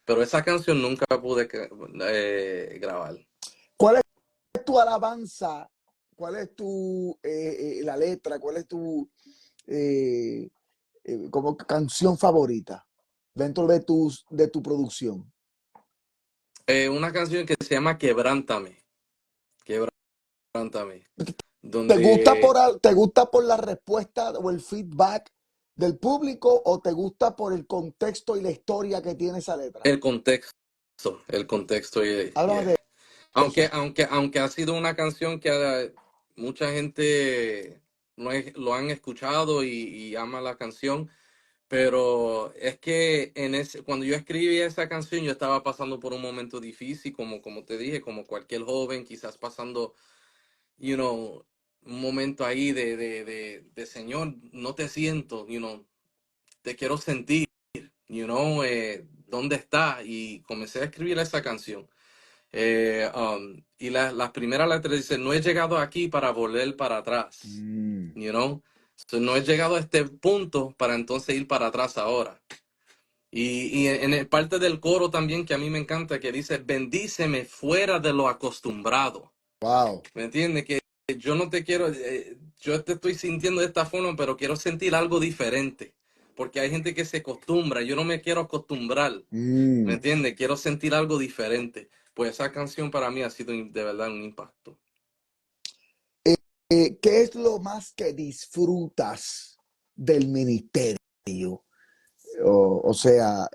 Pero esa canción nunca pude grabar. ¿Cuál es tu alabanza? ¿Cuál es la letra? ¿Cuál es tu eh, como canción favorita dentro de tu producción? Una canción que se llama Quebrántame, ¿Te gusta donde te gusta por la respuesta o el feedback del público o te gusta por el contexto y la historia que tiene esa letra? el contexto, Háblame de Aunque, eso. aunque, aunque ha sido una canción que mucha gente lo han escuchado y ama la canción, pero es que cuando yo escribí esa canción yo estaba pasando por un momento difícil, como te dije, como cualquier joven, quizás pasando, un momento ahí de Señor, no te siento, te quiero sentir, ¿dónde está? Y comencé a escribir esa canción. Y las primeras letras dicen, no he llegado aquí para volver para atrás, Mm, you know? So, no he llegado a este punto para entonces ir para atrás ahora. Y en el parte del coro también que a mí me encanta, que dice, bendíceme fuera de lo acostumbrado. wow. ¿Me entiendes? Que yo no te quiero, yo te estoy sintiendo de esta forma, pero quiero sentir algo diferente. Porque hay gente que se acostumbra, yo no me quiero acostumbrar. ¿Me Mm. entiendes? Quiero sentir algo diferente. Pues esa canción para mí ha sido de verdad un impacto. ¿Qué es lo más que disfrutas del ministerio? O sea,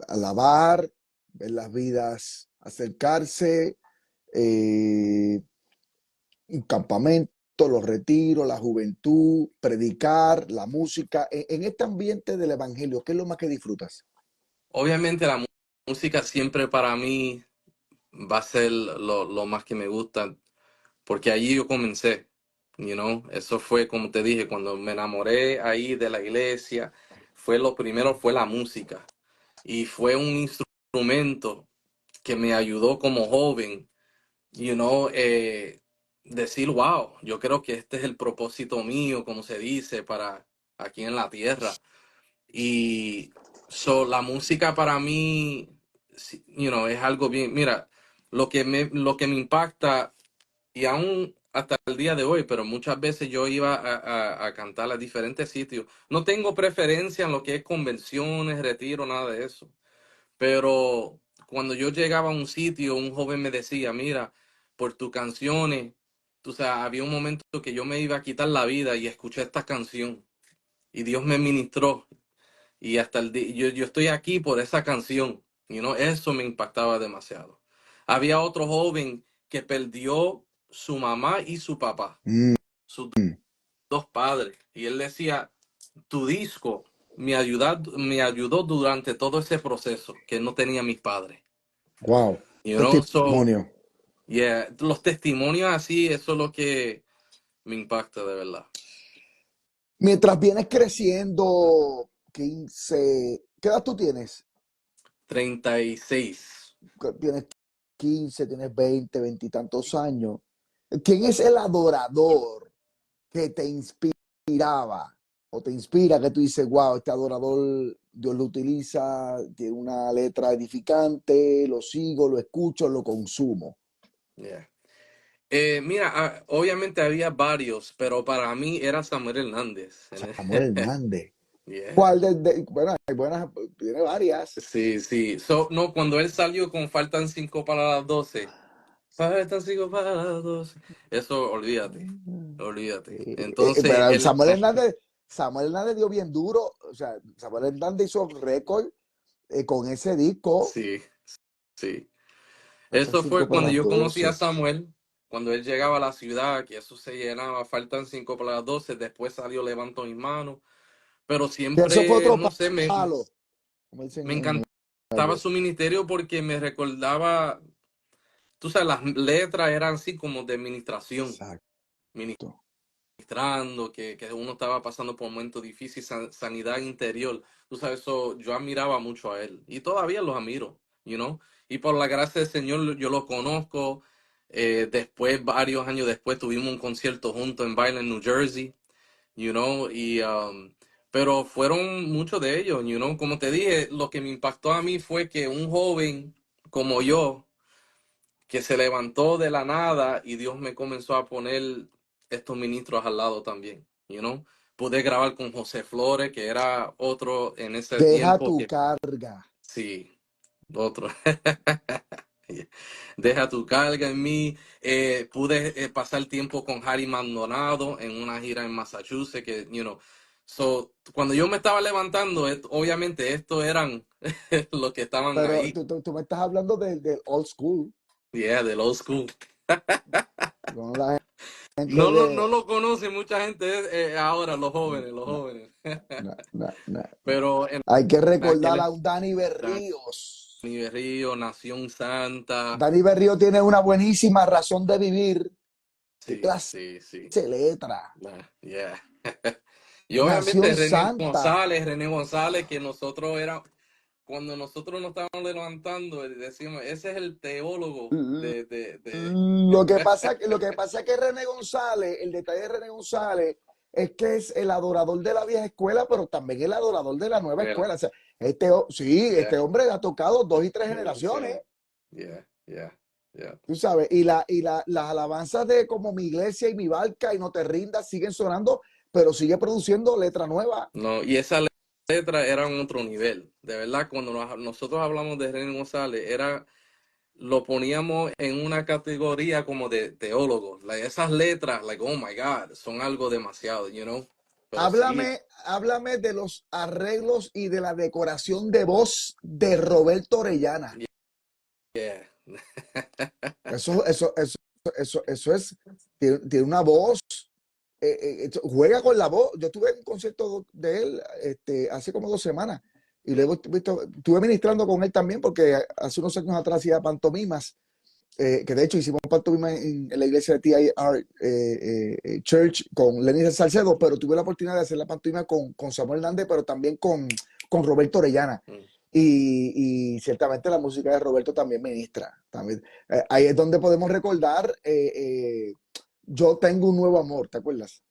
alabar, ver las vidas acercarse, eh, un campamento, los retiros, la juventud, predicar, la música. En este ambiente del evangelio, ¿qué es lo más que disfrutas? Obviamente la música siempre para mí va a ser lo más que me gusta, porque allí yo comencé, Eso fue, como te dije, cuando me enamoré ahí de la iglesia, fue lo primero, fue la música. Y fue un instrumento que me ayudó como joven, decir, wow, yo creo que este es el propósito mío, como se dice, para aquí en la tierra. Y la música para mí, sí, es algo bien. Mira, lo que me impacta, y aún hasta el día de hoy, pero muchas veces yo iba a cantar a diferentes sitios. No tengo preferencia en lo que es convenciones, retiro, nada de eso. Pero cuando yo llegaba a un sitio, un joven me decía, mira, por tus canciones, tú sabes, había un momento que yo me iba a quitar la vida y escuché esta canción y Dios me ministró y hasta el día, yo estoy aquí por esa canción, eso me impactaba demasiado. Había otro joven que perdió su mamá y su papá, Mm, sus dos padres, y él decía, tu disco me ayudó durante todo ese proceso que no tenía mis padres. wow, So, testimonio. yeah, los testimonios así, eso es lo que me impacta de verdad. Mientras vienes creciendo, 15, ¿qué edad tú tienes? 36. Tienes 15, tienes 20, 20 y tantos años. ¿Quién es el adorador que te inspiraba o te inspira que tú dices, wow, este adorador Dios lo utiliza, tiene una letra edificante, lo sigo, lo escucho, lo consumo? Yeah. Mira, obviamente había varios, pero para mí era Samuel Hernández. Samuel Hernández. Yeah. ¿Cuál bueno, hay buenas, tiene varias. Sí, sí. No, cuando él salió con Faltan 5 para las 12. Faltan 5 para las 12. Eso, olvídate. Olvídate. Entonces, Pero Samuel Hernández dio bien duro. O sea, Samuel Hernández hizo récord con ese disco. sí, sí. Faltan Eso cinco fue para cuando las yo conocí a 12. Samuel, cuando él llegaba a la ciudad, que eso se llenaba, faltan 5 para las 12, después salió Levanto mis manos, pero Que eso fue siempre, otro no sé, palo, como me dicen en encantaba Nueva su ministerio porque me recordaba, tú sabes, las letras eran así como de administración, York. Exacto. ministrando, que uno estaba pasando por un momento difícil, sanidad interior, tú sabes, eso yo admiraba mucho a él y todavía los admiro, y por la gracia del Señor yo lo conozco. Después, varios años después, tuvimos un concierto juntos en Vineland, New Jersey, pero fueron muchos de ellos, como te dije, lo que me impactó a mí fue que un joven como yo, que se levantó de la nada y Dios me comenzó a poner estos ministros al lado también, Pude grabar con José Flores, que era otro en ese Deja tiempo tu que, carga. sí, otro. Deja tu carga en mí. Pude pasar tiempo con Harry Maldonado en una gira en Massachusetts, cuando yo me estaba levantando, obviamente estos eran los que estaban Pero ahí. tú me estás hablando del old school, Yeah, del old school. con la gente No de... lo conoce mucha gente ahora, los No, jóvenes, los no, jóvenes. no, no. Pero en Hay que recordar aquel a un Dani Berríos. Dani Berrío, Nación Santa. Dani Berrío tiene una buenísima razón de vivir. ¿Qué Sí, clase sí, sí. de letra? Yeah. Y obviamente Nación Santa. René González, que nosotros era, cuando nosotros nos estábamos levantando, decimos, ese es el teólogo de. Lo que pasa es que René González, el detalle de René González es que es el adorador de la vieja escuela, pero también el adorador de la nueva Escuela. escuela. O sea, sí, Yeah, este hombre ha tocado dos y tres generaciones, generaciones. Yeah, yeah, yeah. tú sabes, las alabanzas de como mi iglesia y mi barca y no te rindas siguen sonando, pero sigue produciendo letra nueva. No, y esa letra era en otro nivel. De verdad, cuando nosotros hablamos de René González, lo poníamos en una categoría como de teólogo. Esas letras, oh my God, son algo demasiado, Pero sí, Háblame de los arreglos y de la decoración de voz de Roberto Orellana. yeah. Eso, eso, eso, eso es, tiene una voz, juega con la voz. Yo tuve en un concierto de él hace como 2 semanas y luego estuve ministrando con él también porque hace unos años atrás hacía pantomimas, que de hecho hicimos pantomima en la iglesia de TIR Church con Lenny Salcedo, pero tuve la oportunidad de hacer la pantomima con Samuel Hernández, pero también con Roberto Orellana. Mm. Y ciertamente la música de Roberto también ministra. También. Ahí es donde podemos recordar Yo tengo un nuevo amor, ¿te acuerdas?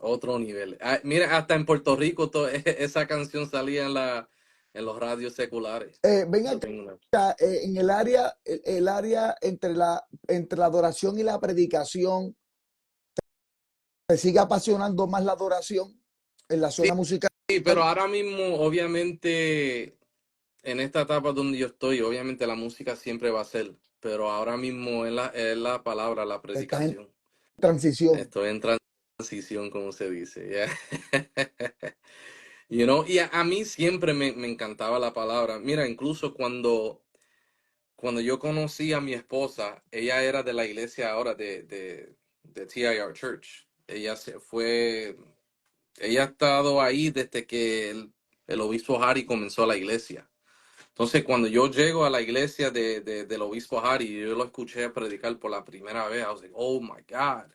Otro nivel. Mira, hasta en Puerto Rico esa canción salía en los radios seculares. Ven Yo tengo acá, en el área entre la adoración y la predicación, ¿te sigue apasionando más la adoración en la Sí, zona musical? sí, pero ahora mismo, obviamente, en esta etapa donde yo estoy, obviamente la música siempre va a ser. pero ahora mismo es la palabra, la Estás en predicación. transición. Estoy en transición, como se dice. Yeah. Y a mí siempre me encantaba la palabra. Mira, incluso cuando yo conocí a mi esposa, ella era de la iglesia ahora de TIR Church. Ella ha estado ahí desde que el obispo Harry comenzó la iglesia. Entonces, cuando yo llego a la iglesia del obispo Harry, yo lo escuché predicar por la primera vez, I was like, oh my God.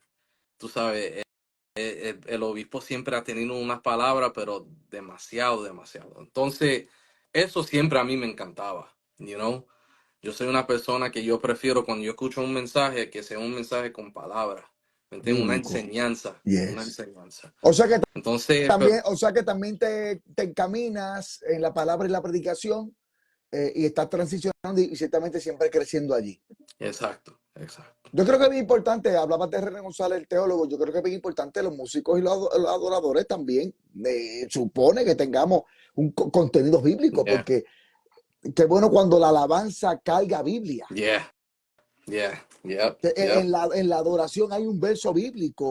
Tú sabes, el obispo siempre ha tenido unas palabras, pero demasiado, demasiado. Entonces, eso siempre a mí me encantaba, you know. Yo soy una persona que yo prefiero cuando yo escucho un mensaje que sea un mensaje con palabras, ¿me entiendes? Una Bíblico. enseñanza, una Yes. enseñanza. O sea que Entonces, también, o sea que también te encaminas en la palabra y la predicación y estás transicionando y ciertamente siempre creciendo allí. exacto, exacto. Yo creo que es bien importante, hablaba de René González, el teólogo, yo creo que es bien importante los músicos y los adoradores también. Supone que tengamos un contenido bíblico, Yeah, porque qué bueno cuando la alabanza carga Biblia. yeah, yeah, yep, Que yep. en la adoración hay un verso bíblico,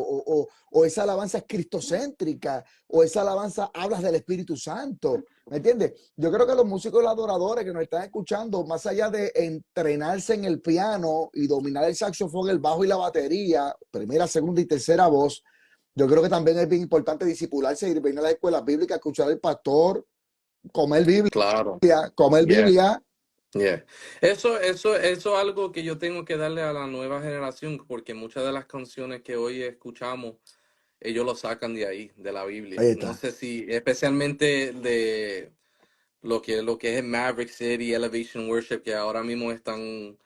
o esa alabanza es cristocéntrica, o esa alabanza habla del Espíritu Santo. ¿Me entiendes? Yo creo que los músicos y los adoradores que nos están escuchando, más allá de entrenarse en el piano y dominar el saxofón, el bajo y la batería, primera, segunda y tercera voz, yo creo que también es bien importante disipularse, ir venir a las escuelas bíblicas, escuchar al pastor, comer Claro, Biblia, comer yeah, Biblia. yeah. Eso es algo que yo tengo que darle a la nueva generación, porque muchas de las canciones que hoy escuchamos, ellos lo sacan de ahí, de la Ahí Biblia. No está. sé si, especialmente de lo que es Maverick City, Elevation Worship, que ahora mismo están,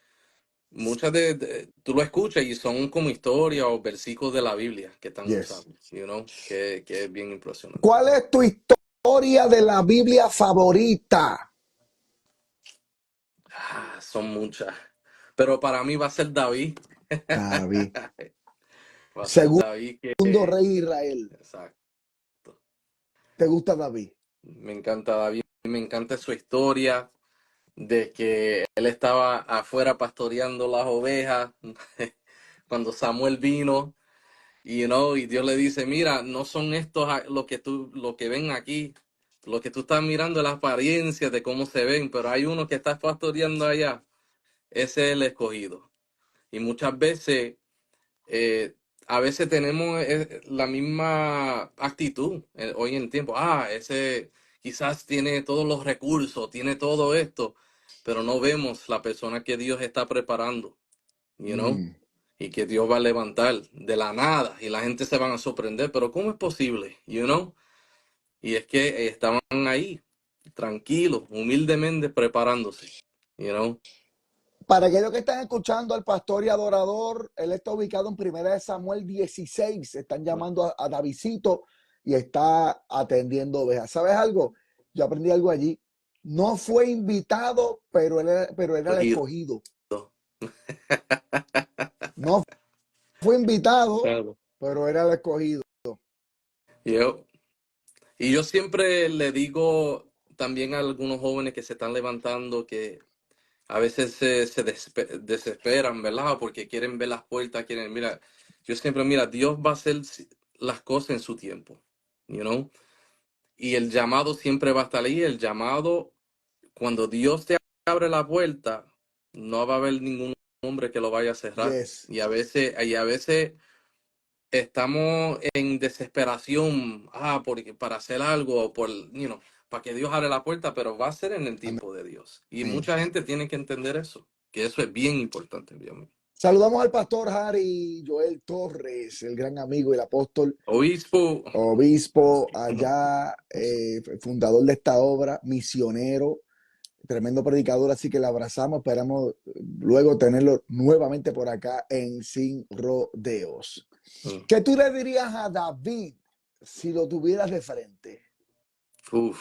tú lo escuchas y son como historias o versículos de la Biblia que están Yes. usando, que es bien impresionante. ¿Cuál es tu historia de la Biblia favorita? Son muchas, pero para mí va a ser David. David. Va a ser Segundo David rey de Israel. exacto. ¿Te gusta David? Me encanta David, me encanta su historia de que él estaba afuera pastoreando las ovejas cuando Samuel vino y Dios le dice, mira, no son estos lo que ven aquí, lo que tú estás mirando es la apariencia de cómo se ven, pero hay uno que está pastoreando allá, ese es el escogido. Y muchas veces eh, a veces tenemos la misma actitud hoy en el tiempo. Ese quizás tiene todos los recursos, tiene todo esto, pero no vemos la persona que Dios está preparando, you know, Mm. y que Dios va a levantar de la nada y la gente se van a sorprender, pero ¿cómo es posible? You know, y es que estaban ahí, tranquilos, humildemente preparándose, you know. Para aquellos que están escuchando al pastor y adorador, él está ubicado en Primera de Samuel 16. Están llamando a Davidcito y está atendiendo ovejas. ¿Sabes algo? Yo aprendí algo allí. No fue invitado, pero era el Escogido. escogido. No fue invitado, Claro. pero era el escogido. Yo, Y yo siempre le digo también a algunos jóvenes que se están levantando que a veces desesperan, ¿verdad? Porque quieren ver las puertas, mira, yo siempre, mira, Dios va a hacer las cosas en su tiempo, you know? Y el llamado siempre va a estar ahí, el llamado, cuando Dios te abre la puerta, no va a haber ningún hombre que lo vaya a cerrar. Yes. Y a veces estamos en desesperación, para hacer algo, para que Dios abra la puerta, pero va a ser en el tiempo de Dios. Y Amén. mucha gente tiene que entender eso, que eso es bien importante, Dios mío. Saludamos al pastor Harry Joel Torres, el gran amigo y el apóstol, Obispo, obispo allá, fundador de esta obra, misionero, tremendo predicador, así que le abrazamos, esperamos luego tenerlo nuevamente por acá en Sin Rodeos. ¿Qué tú le dirías a David si lo tuvieras de frente? uf,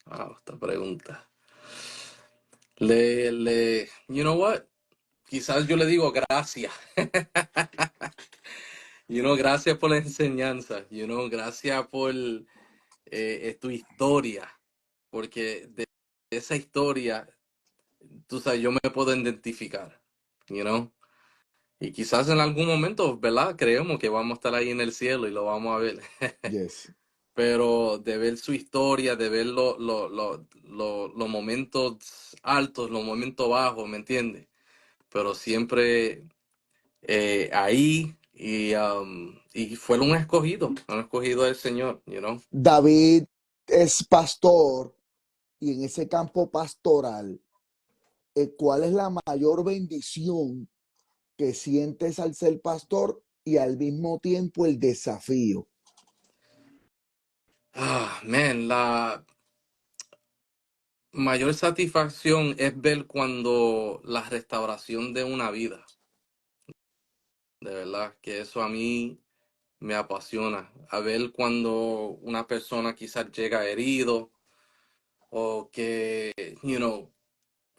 esta pregunta. You know what? Quizás yo le digo gracias. Gracias por la enseñanza. Gracias por tu historia. Porque de esa historia tú sabes, yo me puedo identificar, you know. Y quizás en algún momento, ¿verdad? Creemos que vamos a estar ahí en el cielo y lo vamos a ver. Yes. Pero de ver su historia, de ver los momentos altos, los momentos bajos, ¿me entiendes? Pero siempre ahí y fue un escogido del Señor, you know. David es pastor y en ese campo pastoral, ¿cuál es la mayor bendición que sientes al ser pastor y al mismo tiempo el desafío? Ah, man, la mayor satisfacción es ver cuando la restauración de una vida, de verdad, que eso a mí me apasiona. A ver cuando una persona quizás llega herido o que, you know,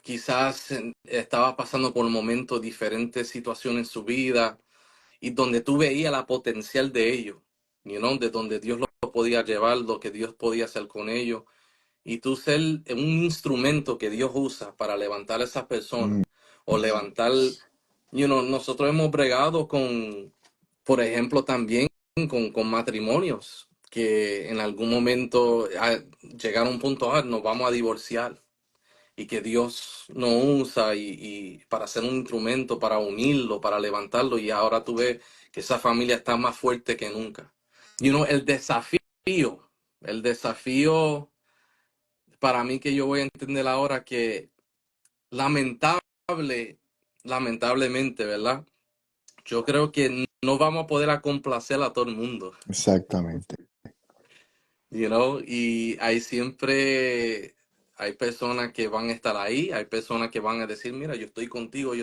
quizás estaba pasando por momentos diferentes situaciones en su vida y donde tú veías la potencial de ellos, you know, de donde Dios lo podía llevar, lo que Dios podía hacer con ellos, y tú ser un instrumento que Dios usa para levantar a esas personas Mm, o levantar, you know, nosotros hemos bregado con, por ejemplo, también con matrimonios que en algún momento llegaron a un punto, nos vamos a divorciar y que Dios nos usa y para ser un instrumento, para unirlo, para levantarlo, y ahora tú ves que esa familia está más fuerte que nunca. You know, el desafío para mí que yo voy a entender ahora que lamentable, lamentablemente, ¿verdad? Yo creo que no vamos a poder complacer a todo el mundo, exactamente. you know, y hay siempre, hay personas que van a estar ahí, hay personas que van a decir, mira, yo estoy contigo,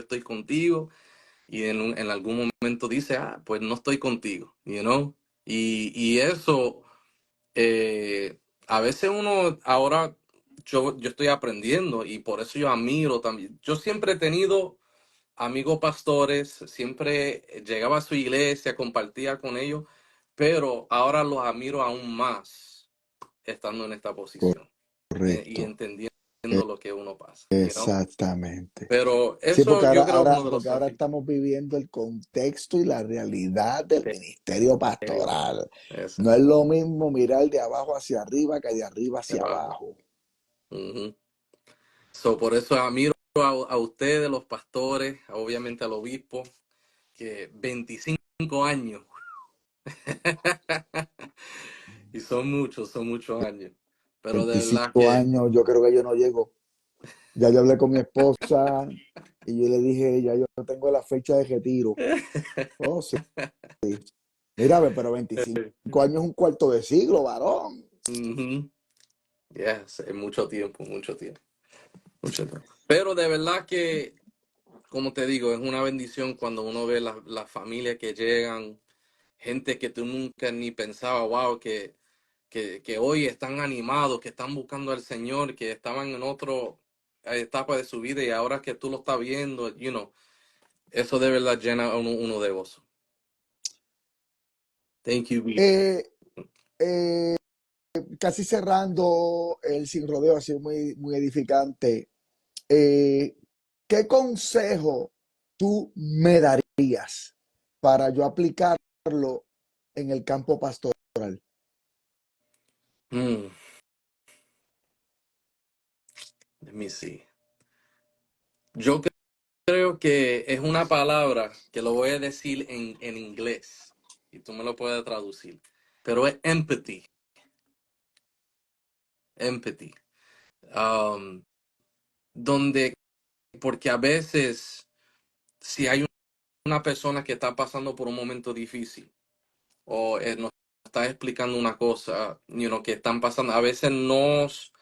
y en algún momento dice, pues no estoy contigo, you know, y eso, a veces uno, ahora yo estoy aprendiendo y por eso yo admiro también, yo siempre he tenido amigos pastores, siempre llegaba a su iglesia, compartía con ellos, pero ahora los admiro aún más estando en esta posición y Correcto. entendiendo lo que uno pasa, you know. Exactamente. Pero Sí, eso yo creo es uno de los porque ahora desafíos. estamos viviendo el contexto y la realidad del ministerio Serio, pastoral. eso. No es lo mismo mirar de abajo hacia arriba que de arriba hacia Abajo. abajo. Ujú. So, por eso admiro a ustedes, los pastores, obviamente al obispo, que 25 años. Y son muchos años. Pero de verdad 25 que años, yo creo que yo no llego. Ya yo hablé con mi esposa y yo le dije, ya yo tengo la fecha de retiro. Oh, sí. Mira, pero 25 años es un cuarto de siglo, varón. Ujú. Yes, es mucho tiempo, mucho tiempo, mucho tiempo. Pero de verdad que, como te digo, es una bendición cuando uno ve las familias que llegan, gente que tú nunca ni pensaba, wow, que hoy están animados, que están buscando al Señor, que estaban en otra etapa de su vida y ahora que tú lo estás viendo, you know, eso de verdad llena a uno de gozo. Thank you, B. Eh, eh, Casi cerrando el sin rodeo, ha sido muy, muy edificante. Eh, ¿Qué consejo tú me darías para yo aplicarlo en el campo pastoral? Mm, let me see. Yo creo que es una palabra que lo voy a decir en inglés y tú me lo puedes traducir, pero es empathy, empathy. Um, donde, porque a veces, si hay una persona que está pasando por un momento difícil o nos está explicando una cosa, you know, que están pasando, a veces nos,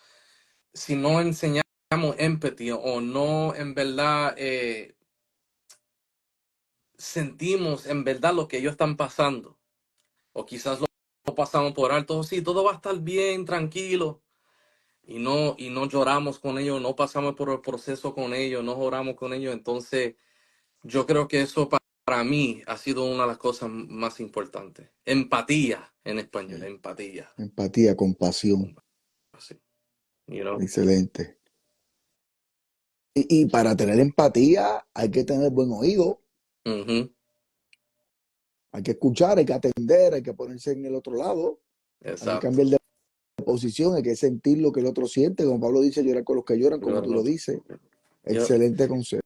si no enseñamos empathy o no en verdad sentimos en verdad lo que ellos están pasando, o quizás lo pasamos por alto, sí, todo va a estar bien, tranquilo, y no lloramos con ellos, no pasamos por el proceso con ellos, no oramos con ellos, entonces yo creo que eso para mí ha sido una de las cosas más importantes. Empatía en español, Sí. empatía. Empatía, compasión. Así, you know? Excelente. y para tener empatía hay que tener buen oído, Ujú, hay que escuchar, hay que atender, hay que ponerse en el otro lado, hay que cambiar exacto. de posición, hay que sentir lo que el otro siente. Como Pablo dice, llorar con los que lloran, como Yo tú no- lo dices. yo- Excelente consejo.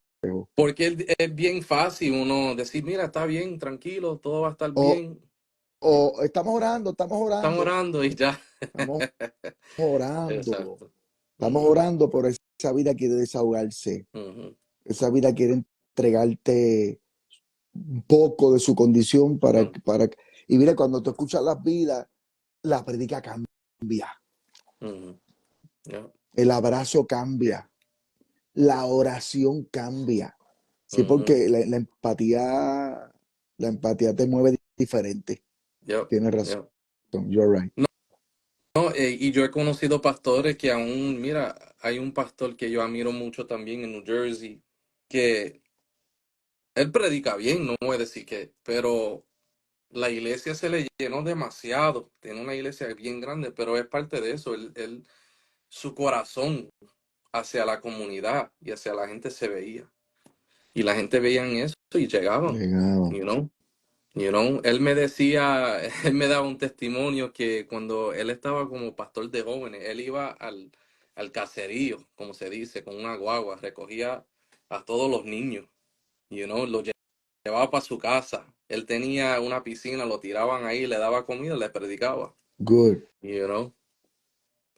Porque es bien fácil uno decir, mira, está bien, tranquilo, todo va a estar O, bien. o estamos Están orando, orando y ya. estamos orando, Exacto. estamos Ujú, orando, por esa vida quiere desahogarse, ujú, esa vida quiere entregarte un poco de su condición ujú, y mira, cuando tú escuchas las vidas, la predica cambia, ujú, ya, el abrazo cambia, la oración cambia. Sí, ujú, porque la empatía te mueve diferente. ya, Tienes razón. ya. You're right. No, y yo he conocido pastores que aún, mira, hay un pastor que yo admiro mucho también en New Jersey, que él predica bien, no voy a decir que, pero la iglesia se le llenó demasiado. Tiene una iglesia bien grande, pero es parte de eso. Su corazón hacia la comunidad y hacia la gente se veía. Y la gente veía en eso y llegaban, Llegado. you know. Él me decía, él me daba un testimonio que cuando él estaba como pastor de jóvenes, él iba al caserío, como se dice, con una guagua, recogía a todos los niños, los llevaba para su casa. Él tenía una piscina, lo tiraban ahí, le daba comida, le predicaba, Good. you know.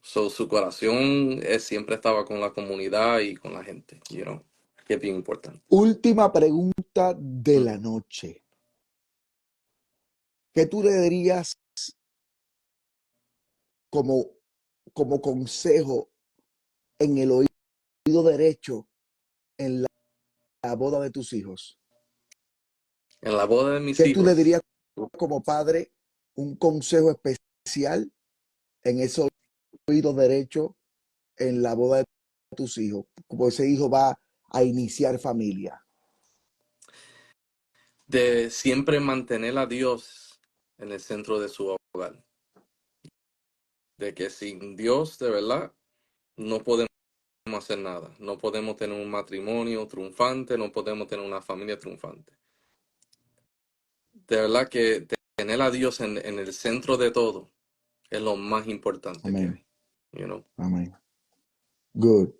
So, su corazón siempre estaba con la comunidad y con la gente, que es bien importante. Última pregunta de la Ujú. noche. ¿Qué tú le dirías como, como consejo en el oído derecho en la boda de tus hijos? En la boda de mis ¿Qué tú le dirías hijos, como padre un consejo especial en ese oído derecho en la boda de tus hijos? Como ese hijo va a iniciar familia. de siempre mantener a Dios en el centro de su hogar. De que sin Dios, de verdad, no podemos hacer nada. No podemos tener un matrimonio triunfante, no podemos tener una familia triunfante. De verdad que tener a Dios en el centro de todo es lo más importante que Amén. hay. You know? Amén. Good.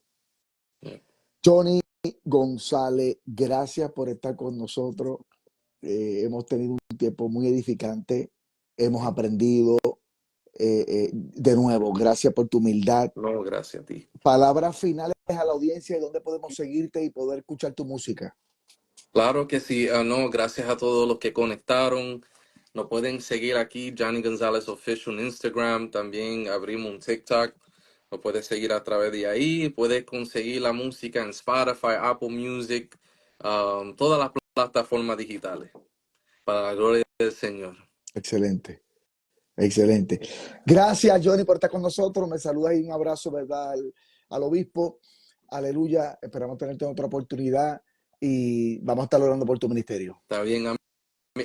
Yeah. Johnny González, gracias por estar con nosotros. Hemos tenido un tiempo muy edificante. Hemos aprendido de nuevo. Gracias por tu humildad. No, gracias a ti. Palabras finales a la audiencia y dónde podemos seguirte y poder escuchar tu música. Claro que sí. No, gracias a todos los que conectaron. Nos pueden seguir aquí, Johnny González Official en Instagram. También abrimos un TikTok. Nos puedes seguir a través de ahí. Puedes conseguir la música en Spotify, Apple Music, todas las plataformas digitales. Para la gloria del Señor. Excelente, excelente. Gracias, Johnny, por estar con nosotros. Me saludas y un abrazo, ¿verdad? Al obispo. Aleluya. Esperamos tenerte en otra oportunidad y vamos a estar orando por tu ministerio. Está bien.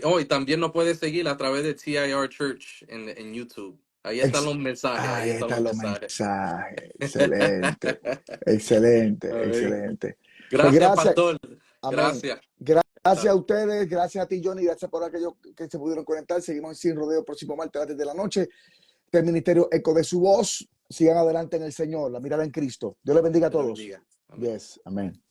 Oh, y también nos puedes seguir a través de TIR Church en YouTube. Ahí están los mensajes. Ahí Ahí están los están los mensajes. mensajes. Excelente, excelente, Amén. excelente. Pues Gracias, gracias. pastor. Amén. Gracias. Gracias a ustedes, gracias a ti, Johnny, gracias por aquellos que se pudieron conectar. Seguimos Sin Rodeo el próximo martes a las 10 de la noche. Del Ministerio Eco de su Voz. Sigan adelante en el Señor, la mirada en Cristo. Dios les bendiga a Dios le todos. bendiga. Amén. Yes, amén.